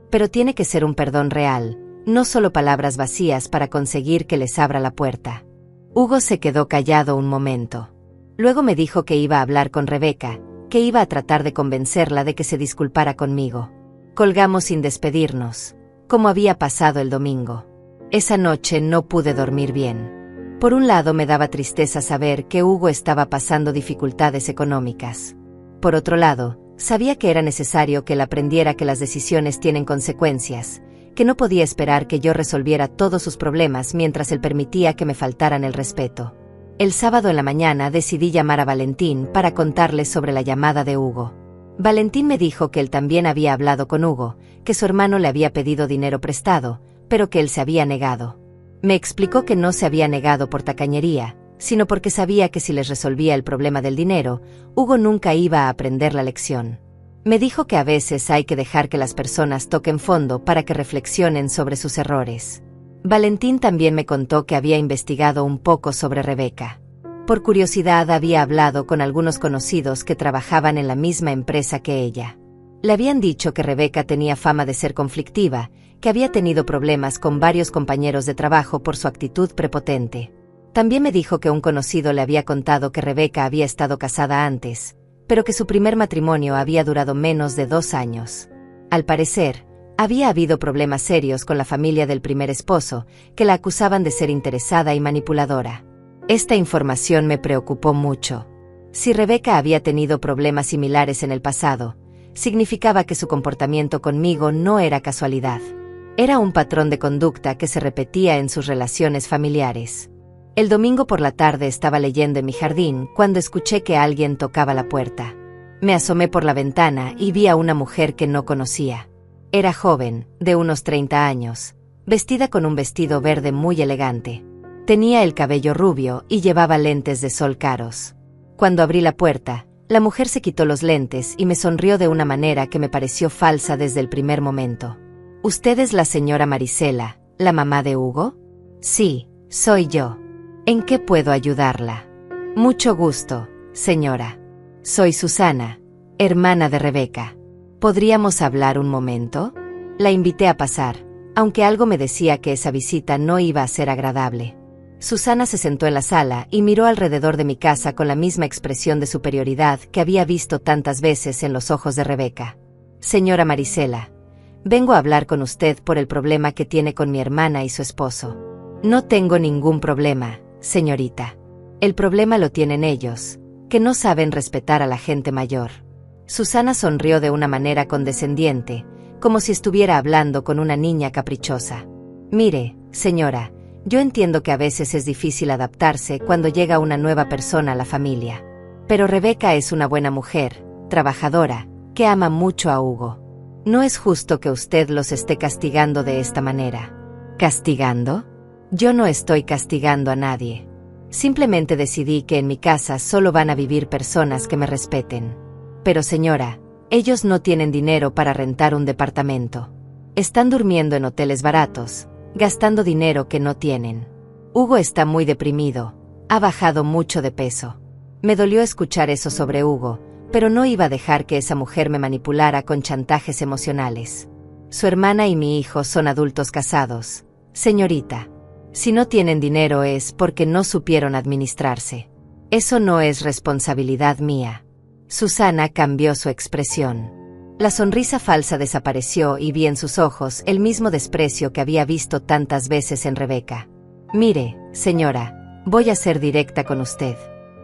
Pero tiene que ser un perdón real, no solo palabras vacías para conseguir que les abra la puerta. Hugo se quedó callado un momento. Luego me dijo que iba a hablar con Rebeca, que iba a tratar de convencerla de que se disculpara conmigo. Colgamos sin despedirnos, como había pasado el domingo. Esa noche no pude dormir bien. Por un lado me daba tristeza saber que Hugo estaba pasando dificultades económicas. Por otro lado, sabía que era necesario que él aprendiera que las decisiones tienen consecuencias, que no podía esperar que yo resolviera todos sus problemas mientras él permitía que me faltaran el respeto. El sábado en la mañana decidí llamar a Valentín para contarle sobre la llamada de Hugo. Valentín me dijo que él también había hablado con Hugo, que su hermano le había pedido dinero prestado, pero que él se había negado. Me explicó que no se había negado por tacañería, sino porque sabía que si les resolvía el problema del dinero, Hugo nunca iba a aprender la lección. Me dijo que a veces hay que dejar que las personas toquen fondo para que reflexionen sobre sus errores. Valentín también me contó que había investigado un poco sobre Rebeca. Por curiosidad había hablado con algunos conocidos que trabajaban en la misma empresa que ella. Le habían dicho que Rebeca tenía fama de ser conflictiva, que había tenido problemas con varios compañeros de trabajo por su actitud prepotente. También me dijo que un conocido le había contado que Rebeca había estado casada antes, pero que su primer matrimonio había durado menos de 2 años. Al parecer, había habido problemas serios con la familia del primer esposo, que la acusaban de ser interesada y manipuladora. Esta información me preocupó mucho. Si Rebeca había tenido problemas similares en el pasado, significaba que su comportamiento conmigo no era casualidad. Era un patrón de conducta que se repetía en sus relaciones familiares. El domingo por la tarde estaba leyendo en mi jardín cuando escuché que alguien tocaba la puerta. Me asomé por la ventana y vi a una mujer que no conocía. Era joven, de unos 30 años, vestida con un vestido verde muy elegante. Tenía el cabello rubio y llevaba lentes de sol caros. Cuando abrí la puerta, la mujer se quitó los lentes y me sonrió de una manera que me pareció falsa desde el primer momento. ¿Usted es la señora Marisela, la mamá de Hugo? Sí, soy yo. ¿En qué puedo ayudarla? Mucho gusto, señora. Soy Susana, hermana de Rebeca. ¿Podríamos hablar un momento? La invité a pasar, aunque algo me decía que esa visita no iba a ser agradable. Susana se sentó en la sala y miró alrededor de mi casa con la misma expresión de superioridad que había visto tantas veces en los ojos de Rebeca. Señora Marisela, Vengo a hablar con usted por el problema que tiene con mi hermana y su esposo. No tengo ningún problema, señorita. El problema lo tienen ellos, que no saben respetar a la gente mayor. Susana sonrió de una manera condescendiente, como si estuviera hablando con una niña caprichosa. Mire, señora, yo entiendo que a veces es difícil adaptarse cuando llega una nueva persona a la familia. Pero Rebeca es una buena mujer, trabajadora, que ama mucho a Hugo. No es justo que usted los esté castigando de esta manera. ¿Castigando? Yo no estoy castigando a nadie. Simplemente decidí que en mi casa solo van a vivir personas que me respeten. Pero señora, ellos no tienen dinero para rentar un departamento. Están durmiendo en hoteles baratos, gastando dinero que no tienen. Hugo está muy deprimido, ha bajado mucho de peso. Me dolió escuchar eso sobre Hugo, pero no iba a dejar que esa mujer me manipulara con chantajes emocionales. Su hermana y mi hijo son adultos casados. Señorita, si no tienen dinero es porque no supieron administrarse. Eso no es responsabilidad mía. Susana cambió su expresión. La sonrisa falsa desapareció y vi en sus ojos el mismo desprecio que había visto tantas veces en Rebeca. Mire, señora, voy a ser directa con usted.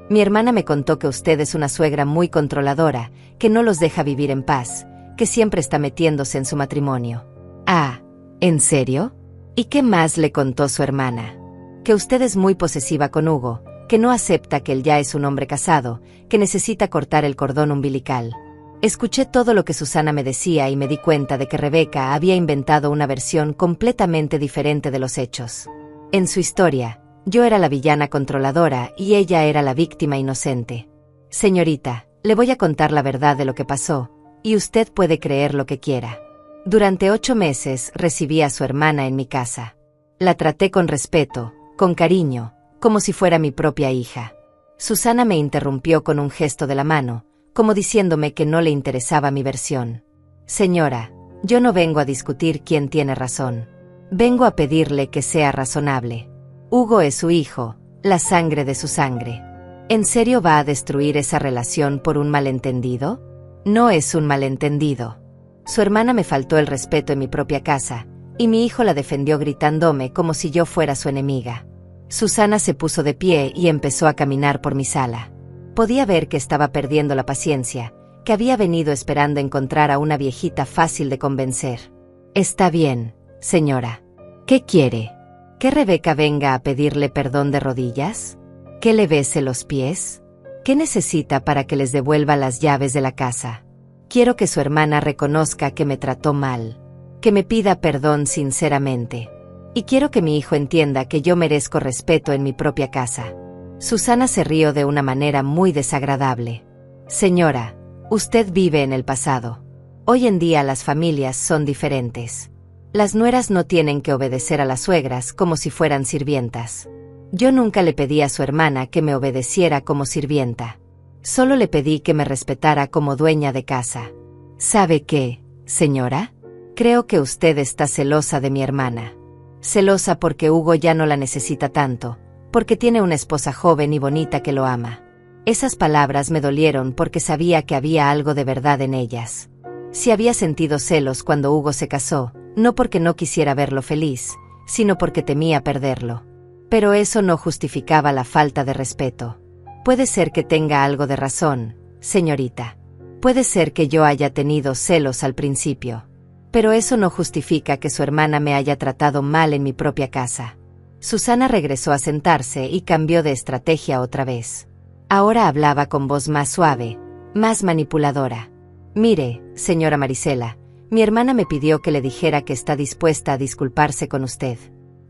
Mi hermana me contó que usted es una suegra muy controladora, que no los deja vivir en paz, que siempre está metiéndose en su matrimonio. Ah, ¿en serio? ¿Y qué más le contó su hermana? Que usted es muy posesiva con Hugo, que no acepta que él ya es un hombre casado, que necesita cortar el cordón umbilical. Escuché todo lo que Susana me decía y me di cuenta de que Rebeca había inventado una versión completamente diferente de los hechos. En su historia, yo era la villana controladora y ella era la víctima inocente. Señorita, le voy a contar la verdad de lo que pasó, y usted puede creer lo que quiera. Durante 8 meses recibí a su hermana en mi casa. La traté con respeto, con cariño, como si fuera mi propia hija. Susana me interrumpió con un gesto de la mano, como diciéndome que no le interesaba mi versión. Señora, yo no vengo a discutir quién tiene razón. Vengo a pedirle que sea razonable. Hugo es su hijo, la sangre de su sangre. ¿En serio va a destruir esa relación por un malentendido? No es un malentendido. Su hermana me faltó el respeto en mi propia casa, y mi hijo la defendió gritándome como si yo fuera su enemiga. Susana se puso de pie y empezó a caminar por mi sala. Podía ver que estaba perdiendo la paciencia, que había venido esperando encontrar a una viejita fácil de convencer. Está bien, señora. ¿Qué quiere? ¿Que Rebeca venga a pedirle perdón de rodillas? ¿Que le bese los pies? ¿Qué necesita para que les devuelva las llaves de la casa? Quiero que su hermana reconozca que me trató mal, que me pida perdón sinceramente. Y quiero que mi hijo entienda que yo merezco respeto en mi propia casa. Susana se rió de una manera muy desagradable. Señora, usted vive en el pasado. Hoy en día las familias son diferentes. Las nueras no tienen que obedecer a las suegras como si fueran sirvientas. Yo nunca le pedí a su hermana que me obedeciera como sirvienta. Solo le pedí que me respetara como dueña de casa. ¿Sabe qué, señora? Creo que usted está celosa de mi hermana. Celosa porque Hugo ya no la necesita tanto, porque tiene una esposa joven y bonita que lo ama. Esas palabras me dolieron porque sabía que había algo de verdad en ellas. Si había sentido celos cuando Hugo se casó, no porque no quisiera verlo feliz, sino porque temía perderlo. Pero eso no justificaba la falta de respeto. Puede ser que tenga algo de razón, señorita. Puede ser que yo haya tenido celos al principio. Pero eso no justifica que su hermana me haya tratado mal en mi propia casa. Susana regresó a sentarse y cambió de estrategia otra vez. Ahora hablaba con voz más suave, más manipuladora. Mire, señora Marisela, mi hermana me pidió que le dijera que está dispuesta a disculparse con usted.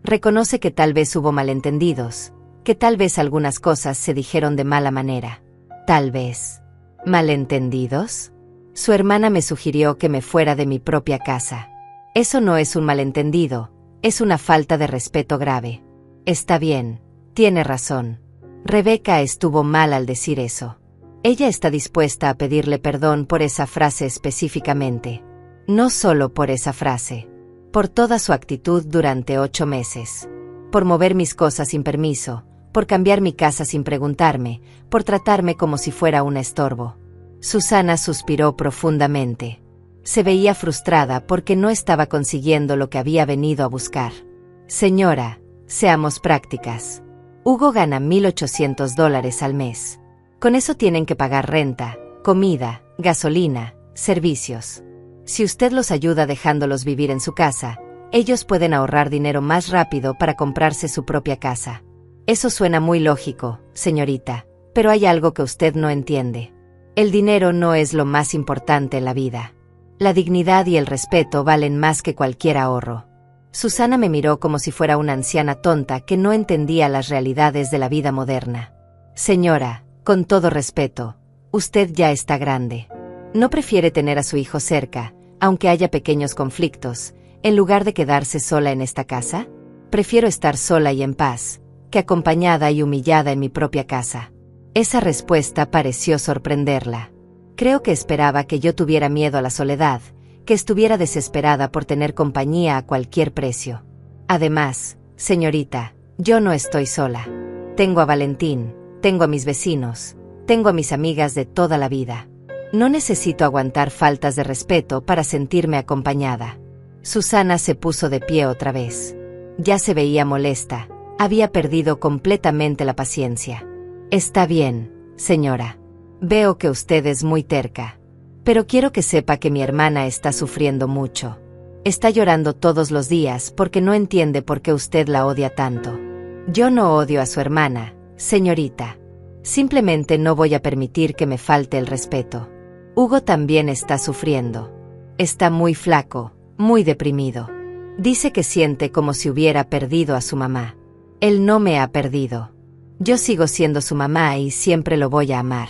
Reconoce que tal vez hubo malentendidos, que tal vez algunas cosas se dijeron de mala manera. Tal vez. ¿Malentendidos? Su hermana me sugirió que me fuera de mi propia casa. Eso no es un malentendido, es una falta de respeto grave. Está bien, tiene razón. Rebeca estuvo mal al decir eso. Ella está dispuesta a pedirle perdón por esa frase específicamente. No solo por esa frase. Por toda su actitud durante 8 meses. Por mover mis cosas sin permiso, por cambiar mi casa sin preguntarme, por tratarme como si fuera un estorbo. Susana suspiró profundamente. Se veía frustrada porque no estaba consiguiendo lo que había venido a buscar. Señora, seamos prácticas. Hugo gana $1,800 al mes. Con eso tienen que pagar renta, comida, gasolina, servicios. Si usted los ayuda dejándolos vivir en su casa, ellos pueden ahorrar dinero más rápido para comprarse su propia casa. Eso suena muy lógico, señorita, pero hay algo que usted no entiende. El dinero no es lo más importante en la vida. La dignidad y el respeto valen más que cualquier ahorro. Susana me miró como si fuera una anciana tonta que no entendía las realidades de la vida moderna. Señora, con todo respeto, usted ya está grande. ¿No prefiere tener a su hijo cerca, aunque haya pequeños conflictos, en lugar de quedarse sola en esta casa? Prefiero estar sola y en paz, que acompañada y humillada en mi propia casa. Esa respuesta pareció sorprenderla. Creo que esperaba que yo tuviera miedo a la soledad, que estuviera desesperada por tener compañía a cualquier precio. Además, señorita, yo no estoy sola. Tengo a Valentín, tengo a mis vecinos, tengo a mis amigas de toda la vida. No necesito aguantar faltas de respeto para sentirme acompañada. Susana se puso de pie otra vez. Ya se veía molesta, había perdido completamente la paciencia. Está bien, señora. Veo que usted es muy terca. Pero quiero que sepa que mi hermana está sufriendo mucho. Está llorando todos los días porque no entiende por qué usted la odia tanto. Yo no odio a su hermana, señorita. Simplemente no voy a permitir que me falte el respeto. Hugo también está sufriendo. Está muy flaco, muy deprimido. Dice que siente como si hubiera perdido a su mamá. Él no me ha perdido. Yo sigo siendo su mamá y siempre lo voy a amar.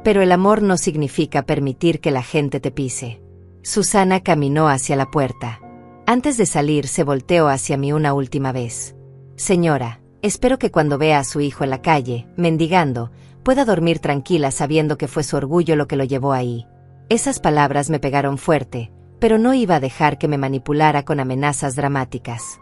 Pero el amor no significa permitir que la gente te pise. Susana caminó hacia la puerta. Antes de salir se volteó hacia mí una última vez. Señora, espero que cuando vea a su hijo en la calle, mendigando, pueda dormir tranquila sabiendo que fue su orgullo lo que lo llevó ahí. Esas palabras me pegaron fuerte, pero no iba a dejar que me manipulara con amenazas dramáticas.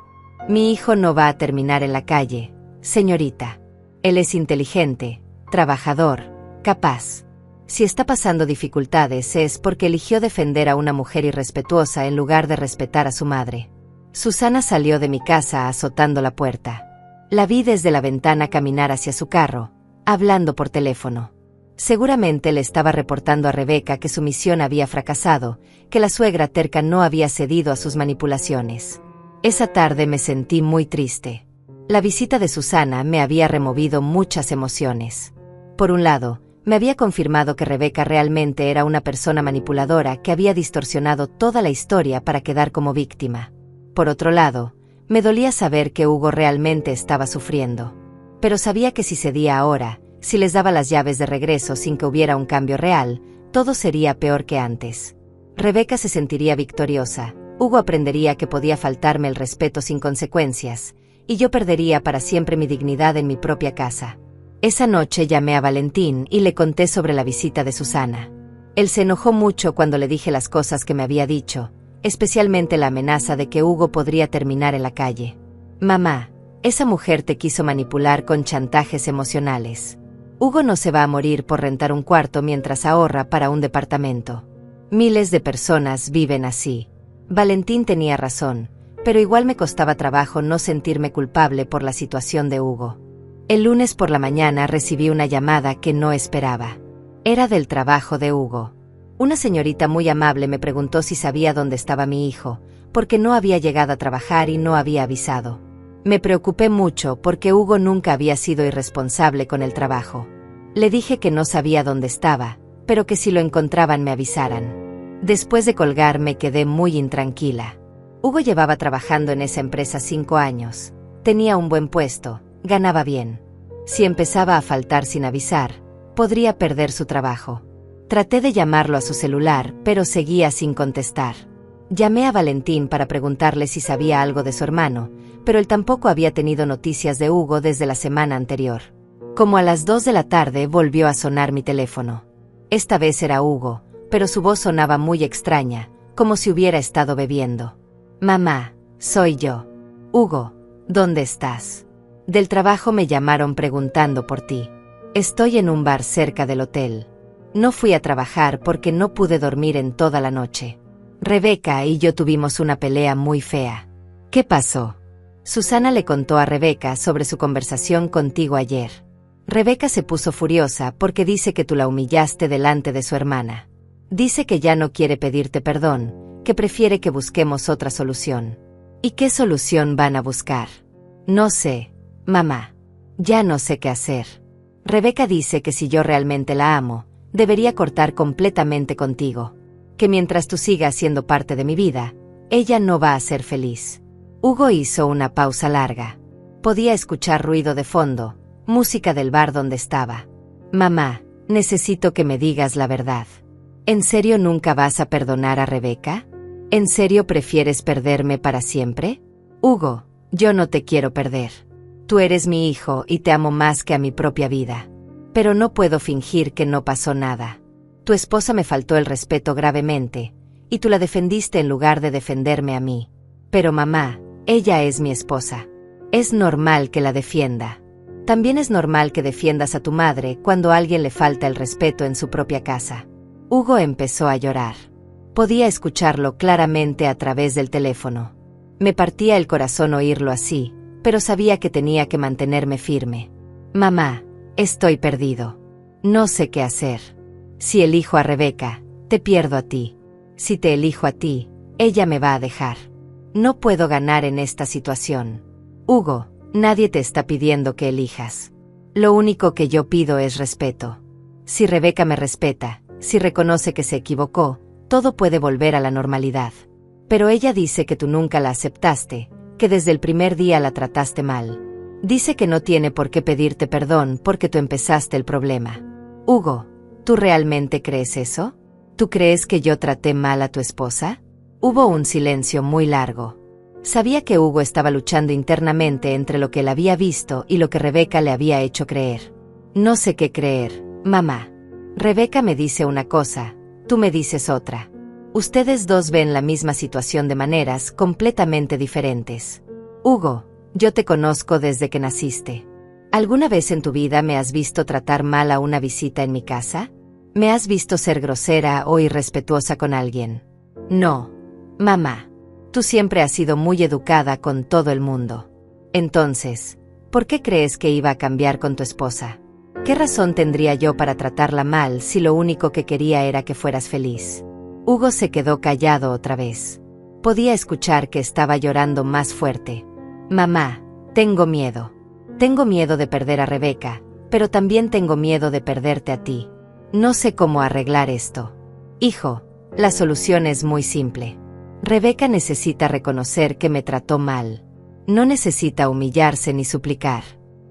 Mi hijo no va a terminar en la calle, señorita. Él es inteligente, trabajador, capaz. Si está pasando dificultades es porque eligió defender a una mujer irrespetuosa en lugar de respetar a su madre. Susana salió de mi casa azotando la puerta. La vi desde la ventana caminar hacia su carro, hablando por teléfono. Seguramente le estaba reportando a Rebeca que su misión había fracasado, que la suegra terca no había cedido a sus manipulaciones. Esa tarde me sentí muy triste. La visita de Susana me había removido muchas emociones. Por un lado, me había confirmado que Rebeca realmente era una persona manipuladora que había distorsionado toda la historia para quedar como víctima. Por otro lado, me dolía saber que Hugo realmente estaba sufriendo. Pero sabía que si cedía ahora, si les daba las llaves de regreso sin que hubiera un cambio real, todo sería peor que antes. Rebeca se sentiría victoriosa, Hugo aprendería que podía faltarme el respeto sin consecuencias, y yo perdería para siempre mi dignidad en mi propia casa. Esa noche llamé a Valentín y le conté sobre la visita de Susana. Él se enojó mucho cuando le dije las cosas que me había dicho, especialmente la amenaza de que Hugo podría terminar en la calle. Mamá, esa mujer te quiso manipular con chantajes emocionales. Hugo no se va a morir por rentar un cuarto mientras ahorra para un departamento. Miles de personas viven así. Valentín tenía razón, pero igual me costaba trabajo no sentirme culpable por la situación de Hugo. El lunes por la mañana recibí una llamada que no esperaba. Era del trabajo de Hugo. Una señorita muy amable me preguntó si sabía dónde estaba mi hijo, porque no había llegado a trabajar y no había avisado. Me preocupé mucho porque Hugo nunca había sido irresponsable con el trabajo. Le dije que no sabía dónde estaba, pero que si lo encontraban me avisaran. Después de colgar me quedé muy intranquila. Hugo llevaba trabajando en esa empresa 5 años. Tenía un buen puesto. Ganaba bien. Si empezaba a faltar sin avisar, podría perder su trabajo. Traté de llamarlo a su celular, pero seguía sin contestar. Llamé a Valentín para preguntarle si sabía algo de su hermano, pero él tampoco había tenido noticias de Hugo desde la semana anterior. Como a las 2 de la tarde volvió a sonar mi teléfono. Esta vez era Hugo, pero su voz sonaba muy extraña, como si hubiera estado bebiendo. Mamá, soy yo. Hugo, ¿dónde estás? Del trabajo me llamaron preguntando por ti. Estoy en un bar cerca del hotel. No fui a trabajar porque no pude dormir en toda la noche. Rebeca y yo tuvimos una pelea muy fea. ¿Qué pasó? Susana le contó a Rebeca sobre su conversación contigo ayer. Rebeca se puso furiosa porque dice que tú la humillaste delante de su hermana. Dice que ya no quiere pedirte perdón, que prefiere que busquemos otra solución. ¿Y qué solución van a buscar? No sé, mamá. Ya no sé qué hacer. Rebeca dice que si yo realmente la amo, debería cortar completamente contigo. Que mientras tú sigas siendo parte de mi vida, ella no va a ser feliz. Hugo hizo una pausa larga. Podía escuchar ruido de fondo, música del bar donde estaba. Mamá, necesito que me digas la verdad. ¿En serio nunca vas a perdonar a Rebeca? ¿En serio prefieres perderme para siempre? Hugo, yo no te quiero perder. Tú eres mi hijo y te amo más que a mi propia vida. Pero no puedo fingir que no pasó nada. Tu esposa me faltó el respeto gravemente, y tú la defendiste en lugar de defenderme a mí. Pero mamá, ella es mi esposa. Es normal que la defienda. También es normal que defiendas a tu madre cuando a alguien le falta el respeto en su propia casa. Hugo empezó a llorar. Podía escucharlo claramente a través del teléfono. Me partía el corazón oírlo así, pero sabía que tenía que mantenerme firme. Mamá, estoy perdido. No sé qué hacer. Si elijo a Rebeca, te pierdo a ti. Si te elijo a ti, ella me va a dejar. No puedo ganar en esta situación. Hugo, nadie te está pidiendo que elijas. Lo único que yo pido es respeto. Si Rebeca me respeta, si reconoce que se equivocó, todo puede volver a la normalidad. Pero ella dice que tú nunca la aceptaste, que desde el primer día la trataste mal. Dice que no tiene por qué pedirte perdón porque tú empezaste el problema. Hugo, ¿tú realmente crees eso? ¿Tú crees que yo traté mal a tu esposa? Hubo un silencio muy largo. Sabía que Hugo estaba luchando internamente entre lo que él había visto y lo que Rebeca le había hecho creer. No sé qué creer, mamá. Rebeca me dice una cosa, tú me dices otra. Ustedes dos ven la misma situación de maneras completamente diferentes. Hugo, yo te conozco desde que naciste. ¿Alguna vez en tu vida me has visto tratar mal a una visita en mi casa? ¿Me has visto ser grosera o irrespetuosa con alguien? No, mamá. Tú siempre has sido muy educada con todo el mundo. Entonces, ¿por qué crees que iba a cambiar con tu esposa? ¿Qué razón tendría yo para tratarla mal si lo único que quería era que fueras feliz? Hugo se quedó callado otra vez. Podía escuchar que estaba llorando más fuerte. Mamá, tengo miedo. Tengo miedo de perder a Rebeca, pero también tengo miedo de perderte a ti. No sé cómo arreglar esto. Hijo, la solución es muy simple. Rebeca necesita reconocer que me trató mal. No necesita humillarse ni suplicar.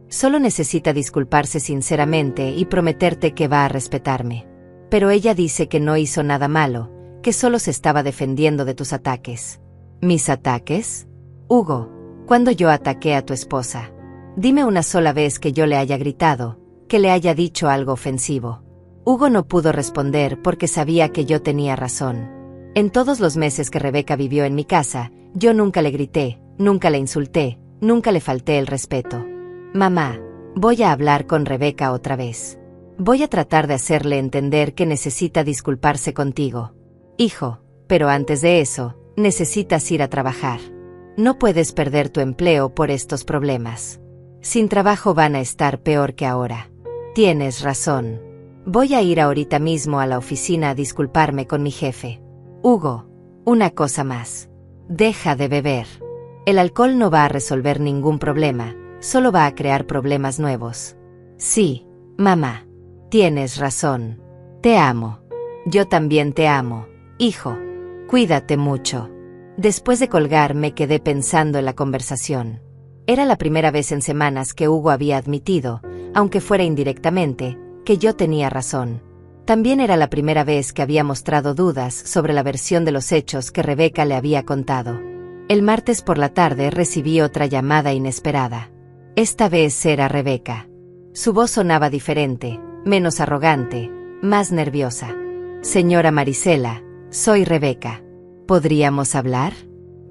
Solo necesita disculparse sinceramente y prometerte que va a respetarme. Pero ella dice que no hizo nada malo, que solo se estaba defendiendo de tus ataques. ¿Mis ataques? Hugo, ¿cuándo yo ataqué a tu esposa? Dime una sola vez que yo le haya gritado, que le haya dicho algo ofensivo. Hugo no pudo responder porque sabía que yo tenía razón. En todos los meses que Rebeca vivió en mi casa, yo nunca le grité, nunca le insulté, nunca le falté el respeto. Mamá, voy a hablar con Rebeca otra vez. Voy a tratar de hacerle entender que necesita disculparse contigo. Hijo, pero antes de eso, necesitas ir a trabajar. No puedes perder tu empleo por estos problemas. Sin trabajo van a estar peor que ahora. Tienes razón. Voy a ir ahorita mismo a la oficina a disculparme con mi jefe. Hugo, una cosa más. Deja de beber. El alcohol no va a resolver ningún problema, solo va a crear problemas nuevos. Sí, mamá. Tienes razón. Te amo. Yo también te amo, hijo. Cuídate mucho. Después de colgar me quedé pensando en la conversación. Era la primera vez en semanas que Hugo había admitido, aunque fuera indirectamente, que yo tenía razón. También era la primera vez que había mostrado dudas sobre la versión de los hechos que Rebeca le había contado. El martes por la tarde recibí otra llamada inesperada. Esta vez era Rebeca. Su voz sonaba diferente, menos arrogante, más nerviosa. Señora Marisela, soy Rebeca. ¿Podríamos hablar?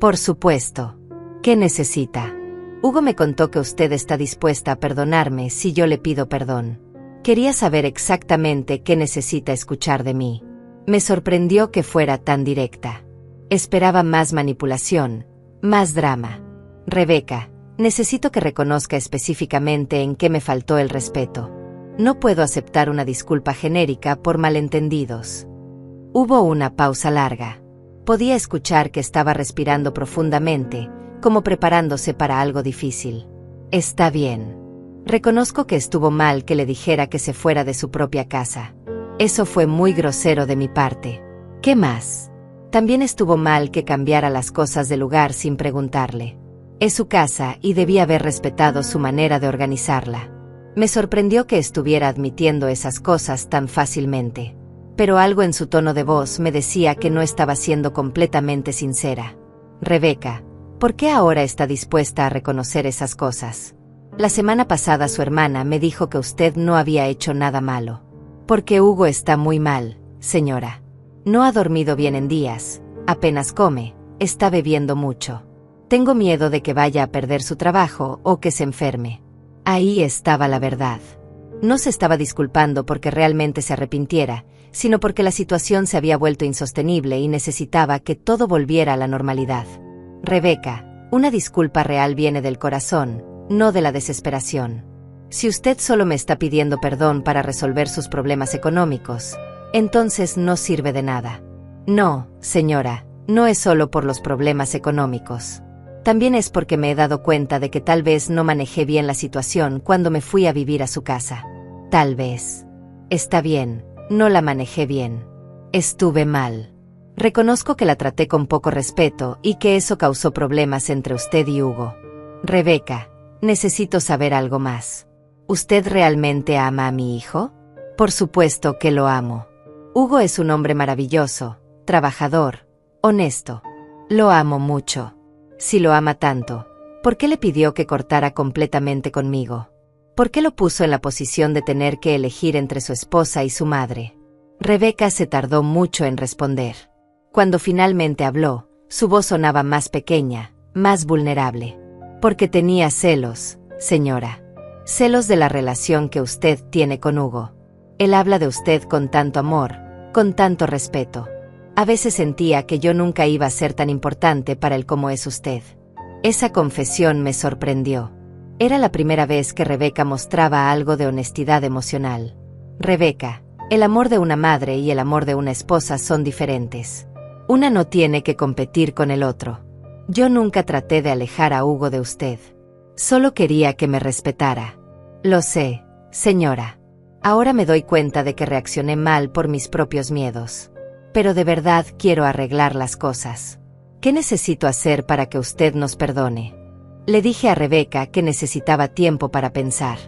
Por supuesto. ¿Qué necesita? Hugo me contó que usted está dispuesta a perdonarme si yo le pido perdón. Quería saber exactamente qué necesita escuchar de mí. Me sorprendió que fuera tan directa. Esperaba más manipulación, más drama. Rebeca, necesito que reconozca específicamente en qué me faltó el respeto. No puedo aceptar una disculpa genérica por malentendidos. Hubo una pausa larga. Podía escuchar que estaba respirando profundamente, como preparándose para algo difícil. Está bien. Reconozco que estuvo mal que le dijera que se fuera de su propia casa. Eso fue muy grosero de mi parte. ¿Qué más? También estuvo mal que cambiara las cosas de lugar sin preguntarle. Es su casa y debía haber respetado su manera de organizarla. Me sorprendió que estuviera admitiendo esas cosas tan fácilmente. Pero algo en su tono de voz me decía que no estaba siendo completamente sincera. Rebeca, ¿por qué ahora está dispuesta a reconocer esas cosas? La semana pasada su hermana me dijo que usted no había hecho nada malo. Porque Hugo está muy mal, señora. No ha dormido bien en días, apenas come, está bebiendo mucho. Tengo miedo de que vaya a perder su trabajo o que se enferme. Ahí estaba la verdad. No se estaba disculpando porque realmente se arrepintiera, sino porque la situación se había vuelto insostenible y necesitaba que todo volviera a la normalidad. Rebeca, una disculpa real viene del corazón, no de la desesperación. Si usted solo me está pidiendo perdón para resolver sus problemas económicos, entonces no sirve de nada. No, señora, no es solo por los problemas económicos. También es porque me he dado cuenta de que tal vez no manejé bien la situación cuando me fui a vivir a su casa. Tal vez. Está bien, no la manejé bien. Estuve mal. Reconozco que la traté con poco respeto y que eso causó problemas entre usted y Hugo. Rebeca, necesito saber algo más. ¿Usted realmente ama a mi hijo? Por supuesto que lo amo. Hugo es un hombre maravilloso, trabajador, honesto. Lo amo mucho. Si lo ama tanto, ¿por qué le pidió que cortara completamente conmigo? ¿Por qué lo puso en la posición de tener que elegir entre su esposa y su madre? Rebeca se tardó mucho en responder. Cuando finalmente habló, su voz sonaba más pequeña, más vulnerable. Porque tenía celos, señora. Celos de la relación que usted tiene con Hugo. Él habla de usted con tanto amor, con tanto respeto. A veces sentía que yo nunca iba a ser tan importante para él como es usted. Esa confesión me sorprendió. Era la primera vez que Rebeca mostraba algo de honestidad emocional. Rebeca, el amor de una madre y el amor de una esposa son diferentes. Una no tiene que competir con el otro. Yo nunca traté de alejar a Hugo de usted. Solo quería que me respetara. Lo sé, señora. Ahora me doy cuenta de que reaccioné mal por mis propios miedos. Pero de verdad quiero arreglar las cosas. ¿Qué necesito hacer para que usted nos perdone? Le dije a Rebeca que necesitaba tiempo para pensar.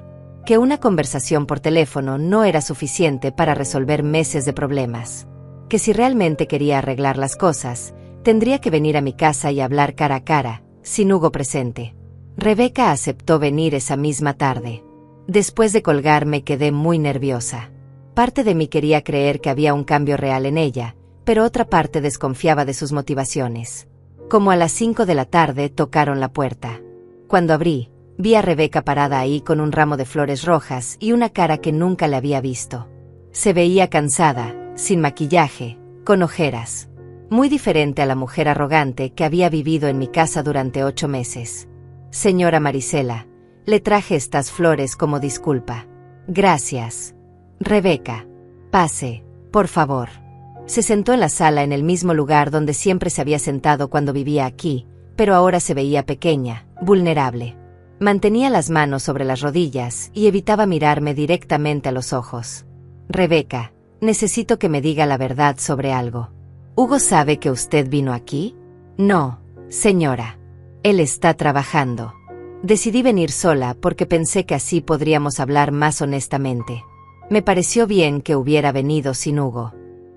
Que una conversación por teléfono no era suficiente para resolver meses de problemas. Que si realmente quería arreglar las cosas, tendría que venir a mi casa y hablar cara a cara, sin Hugo presente. Rebeca aceptó venir esa misma tarde. Después de colgar me quedé muy nerviosa. Parte de mí quería creer que había un cambio real en ella, pero otra parte desconfiaba de sus motivaciones. Como a las 5 de la tarde tocaron la puerta. Cuando abrí, vi a Rebeca parada ahí con un ramo de flores rojas y una cara que nunca le había visto. Se veía cansada, sin maquillaje, con ojeras. Muy diferente a la mujer arrogante que había vivido en mi casa durante 8 meses. Señora Marisela, le traje estas flores como disculpa. Gracias. Rebeca, pase, por favor. Se sentó en la sala en el mismo lugar donde siempre se había sentado cuando vivía aquí, pero ahora se veía pequeña, vulnerable. Mantenía las manos sobre las rodillas y evitaba mirarme directamente a los ojos. Rebeca, necesito que me diga la verdad sobre algo. ¿Hugo sabe que usted vino aquí? No, señora. Él está trabajando. Decidí venir sola porque pensé que así podríamos hablar más honestamente. Me pareció bien que hubiera venido sin Hugo.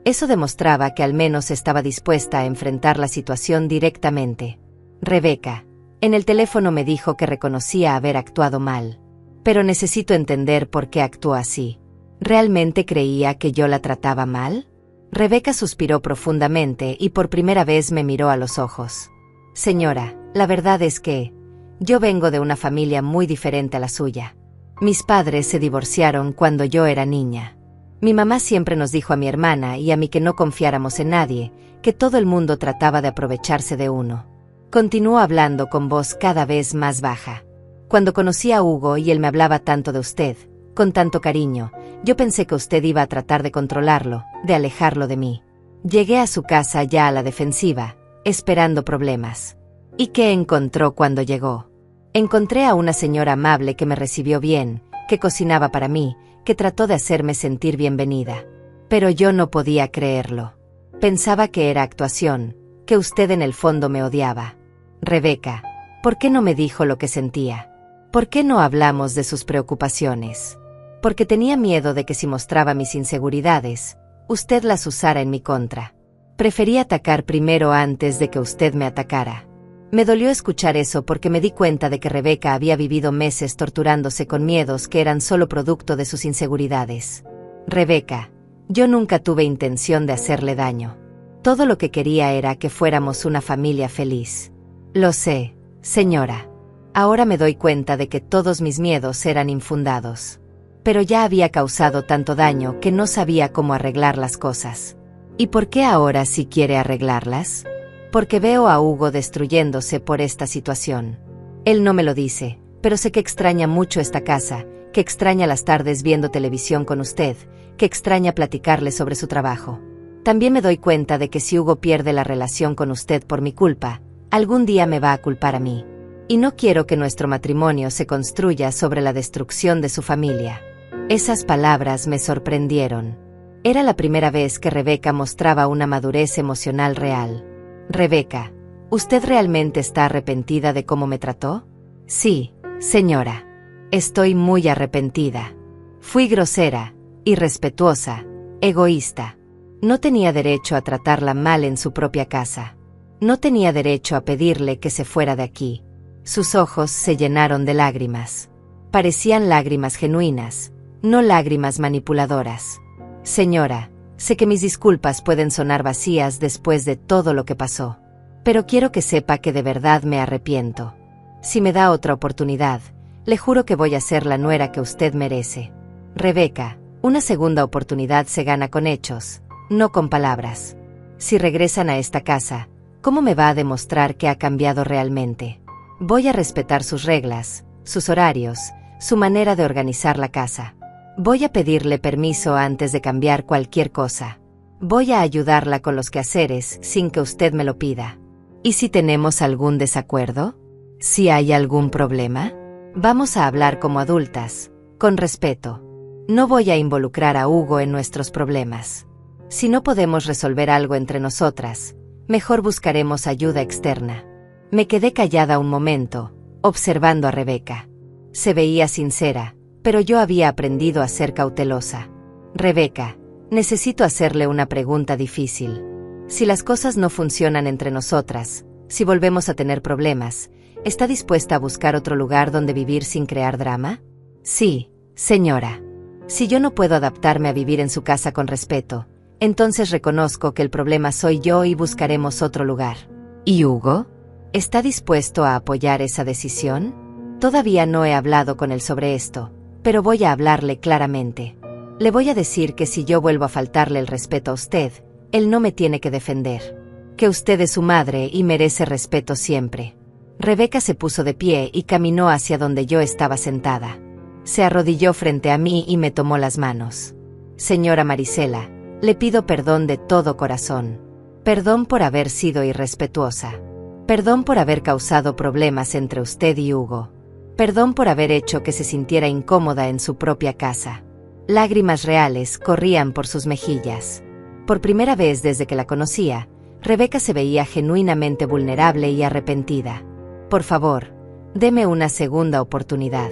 Eso demostraba que al menos estaba dispuesta a enfrentar la situación directamente. Rebeca, en el teléfono me dijo que reconocía haber actuado mal. Pero necesito entender por qué actuó así. ¿Realmente creía que yo la trataba mal? Rebeca suspiró profundamente y por primera vez me miró a los ojos. Señora, la verdad es que yo vengo de una familia muy diferente a la suya. Mis padres se divorciaron cuando yo era niña. Mi mamá siempre nos dijo a mi hermana y a mí que no confiáramos en nadie, que todo el mundo trataba de aprovecharse de uno. Continuó hablando con voz cada vez más baja. Cuando conocí a Hugo y él me hablaba tanto de usted, con tanto cariño, yo pensé que usted iba a tratar de controlarlo, de alejarlo de mí. Llegué a su casa ya a la defensiva, esperando problemas. ¿Y qué encontró cuando llegó? Encontré a una señora amable que me recibió bien, que cocinaba para mí, que trató de hacerme sentir bienvenida. Pero yo no podía creerlo. Pensaba que era actuación, que usted en el fondo me odiaba. Rebeca, ¿por qué no me dijo lo que sentía? ¿Por qué no hablamos de sus preocupaciones? Porque tenía miedo de que si mostraba mis inseguridades, usted las usara en mi contra. Preferí atacar primero antes de que usted me atacara. Me dolió escuchar eso porque me di cuenta de que Rebeca había vivido meses torturándose con miedos que eran solo producto de sus inseguridades. Rebeca, yo nunca tuve intención de hacerle daño. Todo lo que quería era que fuéramos una familia feliz. Lo sé, señora. Ahora me doy cuenta de que todos mis miedos eran infundados. Pero ya había causado tanto daño que no sabía cómo arreglar las cosas. ¿Y por qué ahora sí quiere arreglarlas? Porque veo a Hugo destruyéndose por esta situación. Él no me lo dice, pero sé que extraña mucho esta casa, que extraña las tardes viendo televisión con usted, que extraña platicarle sobre su trabajo. También me doy cuenta de que si Hugo pierde la relación con usted por mi culpa, algún día me va a culpar a mí. Y no quiero que nuestro matrimonio se construya sobre la destrucción de su familia. Esas palabras me sorprendieron. Era la primera vez que Rebeca mostraba una madurez emocional real. Rebeca, ¿usted realmente está arrepentida de cómo me trató? Sí, señora. Estoy muy arrepentida. Fui grosera, irrespetuosa, egoísta. No tenía derecho a tratarla mal en su propia casa. No tenía derecho a pedirle que se fuera de aquí. Sus ojos se llenaron de lágrimas. Parecían lágrimas genuinas, no lágrimas manipuladoras. Señora, sé que mis disculpas pueden sonar vacías después de todo lo que pasó. Pero quiero que sepa que de verdad me arrepiento. Si me da otra oportunidad, le juro que voy a ser la nuera que usted merece. Rebeca, una segunda oportunidad se gana con hechos, no con palabras. Si regresan a esta casa, ¿cómo me va a demostrar que ha cambiado realmente? Voy a respetar sus reglas, sus horarios, su manera de organizar la casa. Voy a pedirle permiso antes de cambiar cualquier cosa. Voy a ayudarla con los quehaceres sin que usted me lo pida. ¿Y si tenemos algún desacuerdo? ¿Si hay algún problema? Vamos a hablar como adultas, con respeto. No voy a involucrar a Hugo en nuestros problemas. Si no podemos resolver algo entre nosotras, mejor buscaremos ayuda externa. Me quedé callada un momento, observando a Rebeca. Se veía sincera, pero yo había aprendido a ser cautelosa. Rebeca, necesito hacerle una pregunta difícil. Si las cosas no funcionan entre nosotras, si volvemos a tener problemas, ¿está dispuesta a buscar otro lugar donde vivir sin crear drama? Sí, señora. Si yo no puedo adaptarme a vivir en su casa con respeto, entonces reconozco que el problema soy yo y buscaremos otro lugar. ¿Y Hugo? ¿Está dispuesto a apoyar esa decisión? Todavía no he hablado con él sobre esto, pero voy a hablarle claramente. Le voy a decir que si yo vuelvo a faltarle el respeto a usted, él no me tiene que defender. Que usted es su madre y merece respeto siempre. Rebeca se puso de pie y caminó hacia donde yo estaba sentada. Se arrodilló frente a mí y me tomó las manos. Señora Marisela, le pido perdón de todo corazón. Perdón por haber sido irrespetuosa. Perdón por haber causado problemas entre usted y Hugo. Perdón por haber hecho que se sintiera incómoda en su propia casa. Lágrimas reales corrían por sus mejillas. Por primera vez desde que la conocía, Rebeca se veía genuinamente vulnerable y arrepentida. Por favor, deme una segunda oportunidad.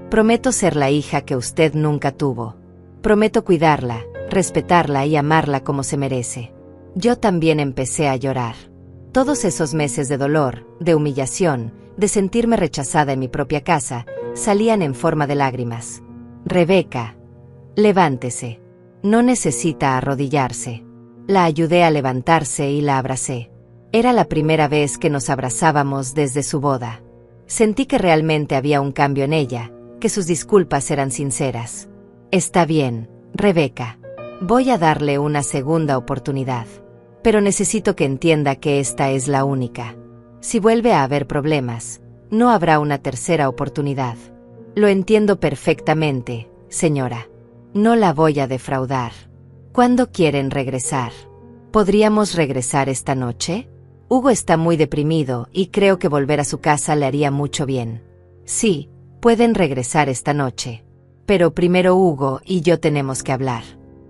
Prometo ser la hija que usted nunca tuvo. Prometo cuidarla, respetarla y amarla como se merece. Yo también empecé a llorar. Todos esos meses de dolor, de humillación, de sentirme rechazada en mi propia casa, salían en forma de lágrimas. Rebeca, levántese. No necesita arrodillarse. La ayudé a levantarse y la abracé. Era la primera vez que nos abrazábamos desde su boda. Sentí que realmente había un cambio en ella, que sus disculpas eran sinceras. Está bien, Rebeca. Voy a darle una segunda oportunidad. Pero necesito que entienda que esta es la única. Si vuelve a haber problemas, no habrá una tercera oportunidad. Lo entiendo perfectamente, señora. No la voy a defraudar. ¿Cuándo quieren regresar? ¿Podríamos regresar esta noche? Hugo está muy deprimido y creo que volver a su casa le haría mucho bien. Sí, pueden regresar esta noche. Pero primero Hugo y yo tenemos que hablar.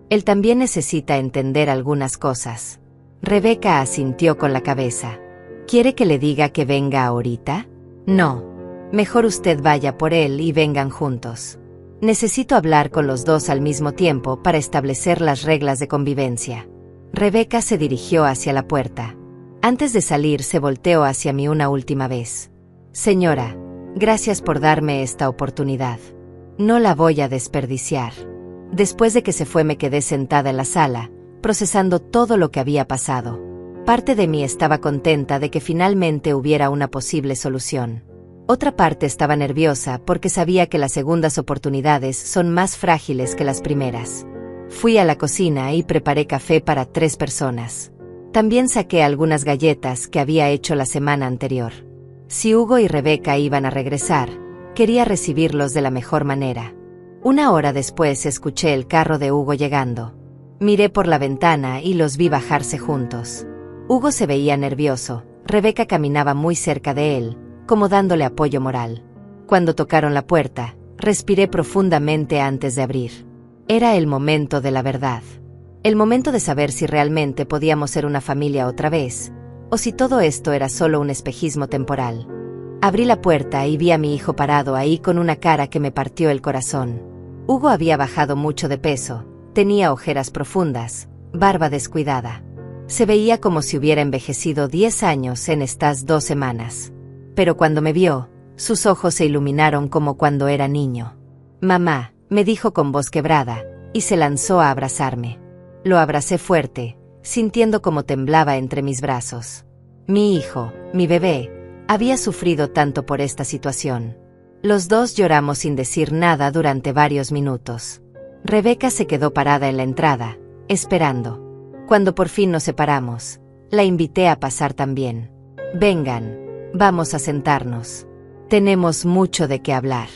Él también necesita entender algunas cosas. Rebeca asintió con la cabeza. ¿Quiere que le diga que venga ahorita? No. Mejor usted vaya por él y vengan juntos. Necesito hablar con los dos al mismo tiempo para establecer las reglas de convivencia. Rebeca se dirigió hacia la puerta. Antes de salir se volteó hacia mí una última vez. Señora, gracias por darme esta oportunidad. No la voy a desperdiciar. Después de que se fue me quedé sentada en la sala, procesando todo lo que había pasado. Parte de mí estaba contenta de que finalmente hubiera una posible solución. Otra parte estaba nerviosa porque sabía que las segundas oportunidades son más frágiles que las primeras. Fui a la cocina y preparé café para 3 personas. También saqué algunas galletas que había hecho la semana anterior. Si Hugo y Rebeca iban a regresar, quería recibirlos de la mejor manera. 1 hora después escuché el carro de Hugo llegando. Miré por la ventana y los vi bajarse juntos. Hugo se veía nervioso, Rebeca caminaba muy cerca de él, como dándole apoyo moral. Cuando tocaron la puerta, respiré profundamente antes de abrir. Era el momento de la verdad. El momento de saber si realmente podíamos ser una familia otra vez, o si todo esto era solo un espejismo temporal. Abrí la puerta y vi a mi hijo parado ahí con una cara que me partió el corazón. Hugo había bajado mucho de peso, tenía ojeras profundas, barba descuidada. Se veía como si hubiera envejecido 10 años en estas 2 semanas. Pero cuando me vio, sus ojos se iluminaron como cuando era niño. Mamá, me dijo con voz quebrada, y se lanzó a abrazarme. Lo abracé fuerte, sintiendo cómo temblaba entre mis brazos. Mi hijo, mi bebé, había sufrido tanto por esta situación. Los dos lloramos sin decir nada durante varios minutos. Rebeca se quedó parada en la entrada, esperando. Cuando por fin nos separamos, la invité a pasar también. Vengan, vamos a sentarnos. Tenemos mucho de qué hablar.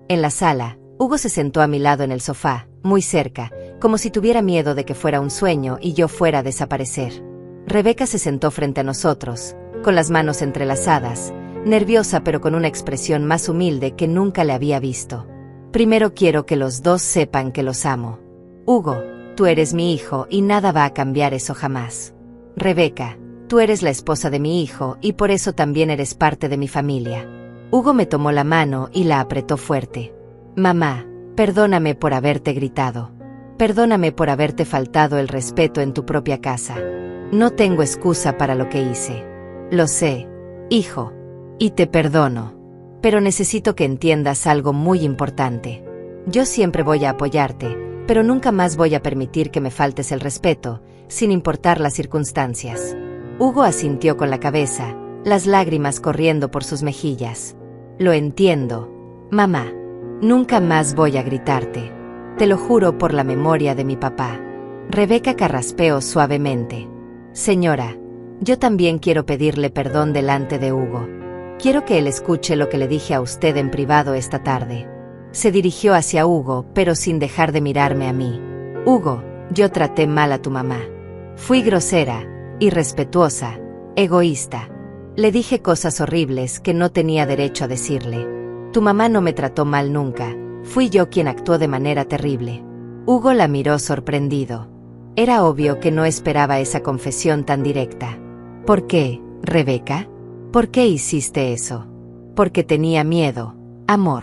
En la sala, Hugo se sentó a mi lado en el sofá, muy cerca, como si tuviera miedo de que fuera un sueño y yo fuera a desaparecer. Rebeca se sentó frente a nosotros, con las manos entrelazadas, nerviosa pero con una expresión más humilde que nunca le había visto. Primero quiero que los dos sepan que los amo. Hugo, tú eres mi hijo y nada va a cambiar eso jamás. Rebeca, tú eres la esposa de mi hijo y por eso también eres parte de mi familia. Hugo me tomó la mano y la apretó fuerte. Mamá, perdóname por haberte gritado. Perdóname por haberte faltado el respeto en tu propia casa. No tengo excusa para lo que hice. Lo sé, hijo, y te perdono. Pero necesito que entiendas algo muy importante. Yo siempre voy a apoyarte, pero nunca más voy a permitir que me faltes el respeto, sin importar las circunstancias. Hugo asintió con la cabeza, las lágrimas corriendo por sus mejillas. Lo entiendo, mamá. Nunca más voy a gritarte. Te lo juro por la memoria de mi papá. Rebeca carraspeó suavemente. Señora, yo también quiero pedirle perdón delante de Hugo. Quiero que él escuche lo que le dije a usted en privado esta tarde. Se dirigió hacia Hugo, pero sin dejar de mirarme a mí. Hugo, yo traté mal a tu mamá. Fui grosera, irrespetuosa, egoísta. Le dije cosas horribles que no tenía derecho a decirle. Tu mamá no me trató mal nunca, fui yo quien actuó de manera terrible. Hugo la miró sorprendido. Era obvio que no esperaba esa confesión tan directa. ¿Por qué, Rebeca? ¿Por qué hiciste eso? Porque tenía miedo, amor.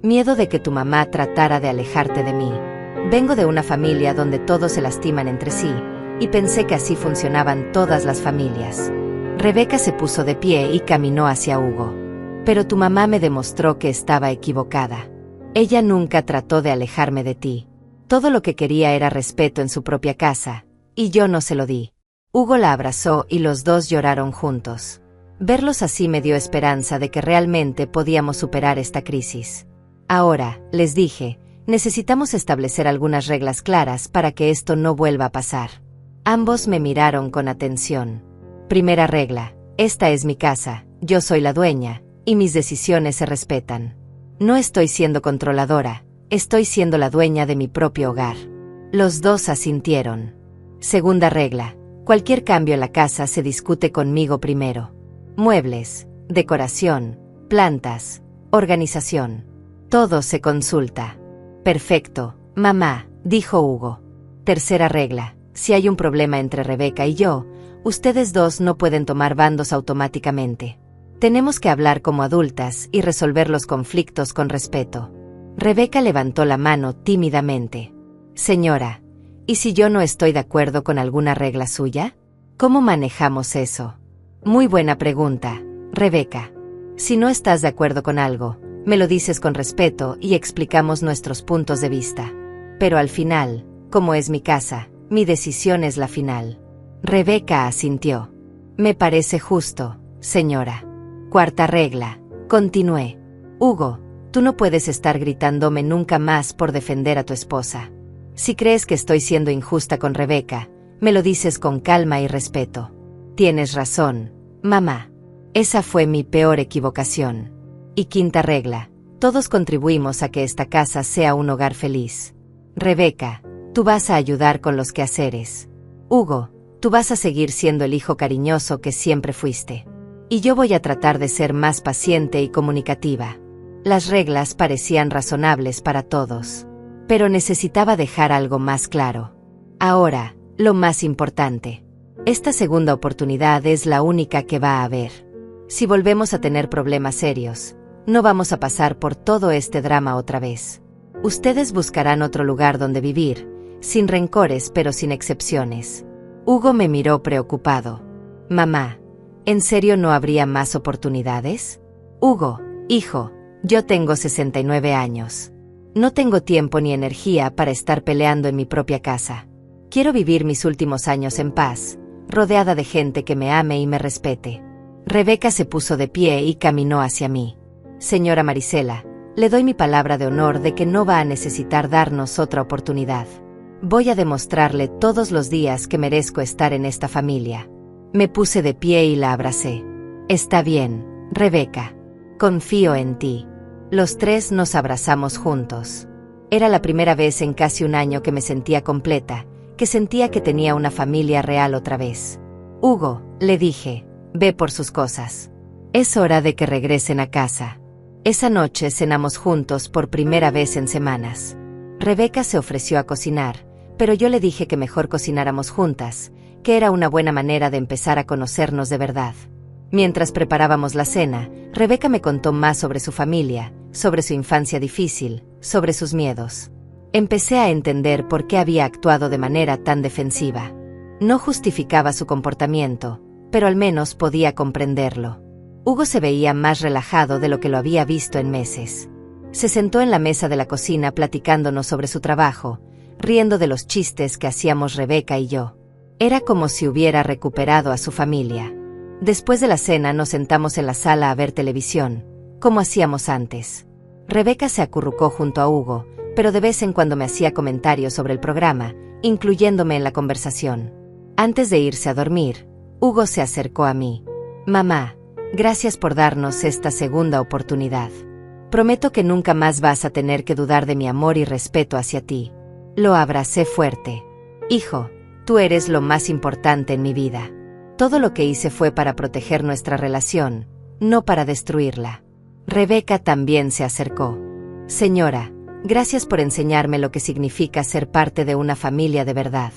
Miedo de que tu mamá tratara de alejarte de mí. Vengo de una familia donde todos se lastiman entre sí, y pensé que así funcionaban todas las familias. Rebeca se puso de pie y caminó hacia Hugo. Pero tu mamá me demostró que estaba equivocada. Ella nunca trató de alejarme de ti. Todo lo que quería era respeto en su propia casa, y yo no se lo di. Hugo la abrazó y los dos lloraron juntos. Verlos así me dio esperanza de que realmente podíamos superar esta crisis. Ahora, les dije, Necesitamos establecer algunas reglas claras para que esto no vuelva a pasar. Ambos me miraron con atención. Primera regla: esta es mi casa, yo soy la dueña, y mis decisiones se respetan. No estoy siendo controladora, estoy siendo la dueña de mi propio hogar. Los dos asintieron. Segunda regla: cualquier cambio en la casa se discute conmigo primero. Muebles, decoración, plantas, organización. Todo se consulta. Perfecto, mamá, dijo Hugo. Tercera regla: si hay un problema entre Rebeca y yo, ustedes dos no pueden tomar bandos automáticamente. Tenemos que hablar como adultas y resolver los conflictos con respeto. Rebeca levantó la mano tímidamente. Señora, ¿y si yo no estoy de acuerdo con alguna regla suya? ¿Cómo manejamos eso? Muy buena pregunta, Rebeca. Si no estás de acuerdo con algo, me lo dices con respeto y explicamos nuestros puntos de vista. Pero al final, como es mi casa, mi decisión es la final. Rebeca asintió. Me parece justo, señora. Cuarta regla, continué. Hugo, tú no puedes estar gritándome nunca más por defender a tu esposa. Si crees que estoy siendo injusta con Rebeca, me lo dices con calma y respeto. Tienes razón, mamá. Esa fue mi peor equivocación. Y quinta regla: todos contribuimos a que esta casa sea un hogar feliz. Rebeca, tú vas a ayudar con los quehaceres. Hugo, tú vas a seguir siendo el hijo cariñoso que siempre fuiste. Y yo voy a tratar de ser más paciente y comunicativa. Las reglas parecían razonables para todos. Pero necesitaba dejar algo más claro. Ahora, lo más importante. Esta segunda oportunidad es la única que va a haber. Si volvemos a tener problemas serios, no vamos a pasar por todo este drama otra vez. Ustedes buscarán otro lugar donde vivir, sin rencores pero sin excepciones. Hugo me miró preocupado. Mamá, ¿en serio no habría más oportunidades? Hugo, hijo, yo tengo 69 años. No tengo tiempo ni energía para estar peleando en mi propia casa. Quiero vivir mis últimos años en paz, rodeada de gente que me ame y me respete. Rebeca se puso de pie y caminó hacia mí. Señora Marisela, le doy mi palabra de honor de que no va a necesitar darnos otra oportunidad. Voy a demostrarle todos los días que merezco estar en esta familia. Me puse de pie y la abracé. Está bien, Rebeca. Confío en ti. Los tres nos abrazamos juntos. Era la primera vez en casi un año que me sentía completa, que sentía que tenía una familia real otra vez. Hugo, le dije, ve por sus cosas. Es hora de que regresen a casa. Esa noche cenamos juntos por primera vez en semanas. Rebeca se ofreció a cocinar, pero yo le dije que mejor cocináramos juntas, que era una buena manera de empezar a conocernos de verdad. Mientras preparábamos la cena, Rebeca me contó más sobre su familia, sobre su infancia difícil, sobre sus miedos. Empecé a entender por qué había actuado de manera tan defensiva. No justificaba su comportamiento, pero al menos podía comprenderlo. Hugo se veía más relajado de lo que lo había visto en meses. Se sentó en la mesa de la cocina platicándonos sobre su trabajo, riendo de los chistes que hacíamos Rebeca y yo. Era como si hubiera recuperado a su familia. Después de la cena nos sentamos en la sala a ver televisión, como hacíamos antes. Rebeca se acurrucó junto a Hugo, pero de vez en cuando me hacía comentarios sobre el programa, incluyéndome en la conversación. Antes de irse a dormir, Hugo se acercó a mí. Mamá, gracias por darnos esta segunda oportunidad. Prometo que nunca más vas a tener que dudar de mi amor y respeto hacia ti. Lo abracé fuerte. Hijo, tú eres lo más importante en mi vida. Todo lo que hice fue para proteger nuestra relación, no para destruirla. Rebeca también se acercó. Señora, gracias por enseñarme lo que significa ser parte de una familia de verdad.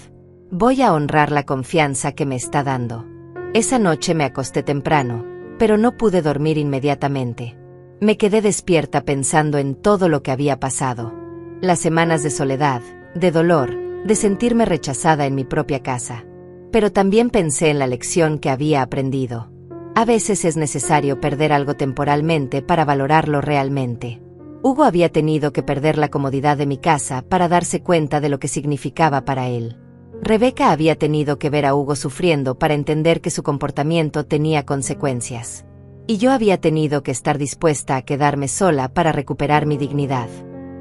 Voy a honrar la confianza que me está dando. Esa noche me acosté temprano, pero no pude dormir inmediatamente. Me quedé despierta pensando en todo lo que había pasado. Las semanas de soledad, de dolor, de sentirme rechazada en mi propia casa. Pero también pensé en la lección que había aprendido. A veces es necesario perder algo temporalmente para valorarlo realmente. Hugo había tenido que perder la comodidad de mi casa para darse cuenta de lo que significaba para él. Rebeca había tenido que ver a Hugo sufriendo para entender que su comportamiento tenía consecuencias. Y yo había tenido que estar dispuesta a quedarme sola para recuperar mi dignidad.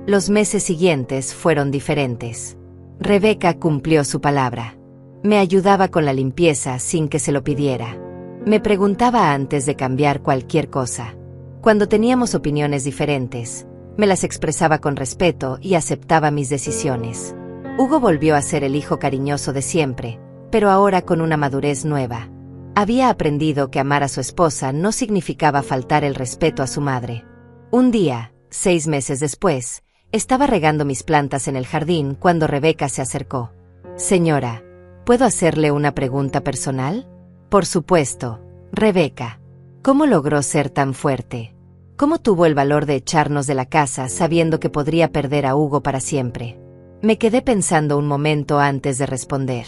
Los meses siguientes fueron diferentes. Rebeca cumplió su palabra. Me ayudaba con la limpieza sin que se lo pidiera. Me preguntaba antes de cambiar cualquier cosa. Cuando teníamos opiniones diferentes, me las expresaba con respeto y aceptaba mis decisiones. Hugo volvió a ser el hijo cariñoso de siempre, pero ahora con una madurez nueva. Había aprendido que amar a su esposa no significaba faltar el respeto a su madre. Un día, 6 meses después, estaba regando mis plantas en el jardín cuando Rebeca se acercó. Señora, ¿puedo hacerle una pregunta personal? Por supuesto, Rebeca. ¿Cómo logró ser tan fuerte? ¿Cómo tuvo el valor de echarnos de la casa sabiendo que podría perder a Hugo para siempre? Me quedé pensando un momento antes de responder.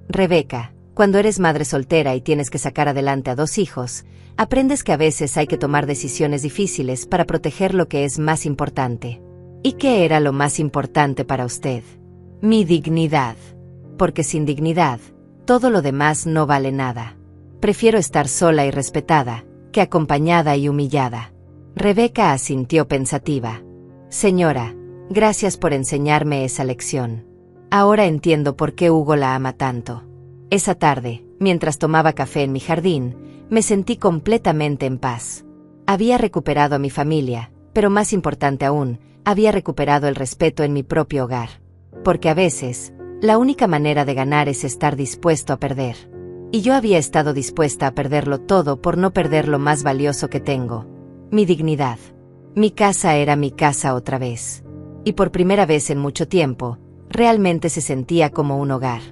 Rebeca, cuando eres madre soltera y tienes que sacar adelante a 2 hijos, aprendes que a veces hay que tomar decisiones difíciles para proteger lo que es más importante. ¿Y qué era lo más importante para usted? Mi dignidad. Porque sin dignidad, todo lo demás no vale nada. Prefiero estar sola y respetada, que acompañada y humillada. Rebeca asintió pensativa. Señora, gracias por enseñarme esa lección. Ahora entiendo por qué Hugo la ama tanto. Esa tarde, mientras tomaba café en mi jardín, me sentí completamente en paz. Había recuperado a mi familia, pero más importante aún, había recuperado el respeto en mi propio hogar. Porque a veces, la única manera de ganar es estar dispuesto a perder. Y yo había estado dispuesta a perderlo todo por no perder lo más valioso que tengo: mi dignidad. Mi casa era mi casa otra vez. Y por primera vez en mucho tiempo, realmente se sentía como un hogar.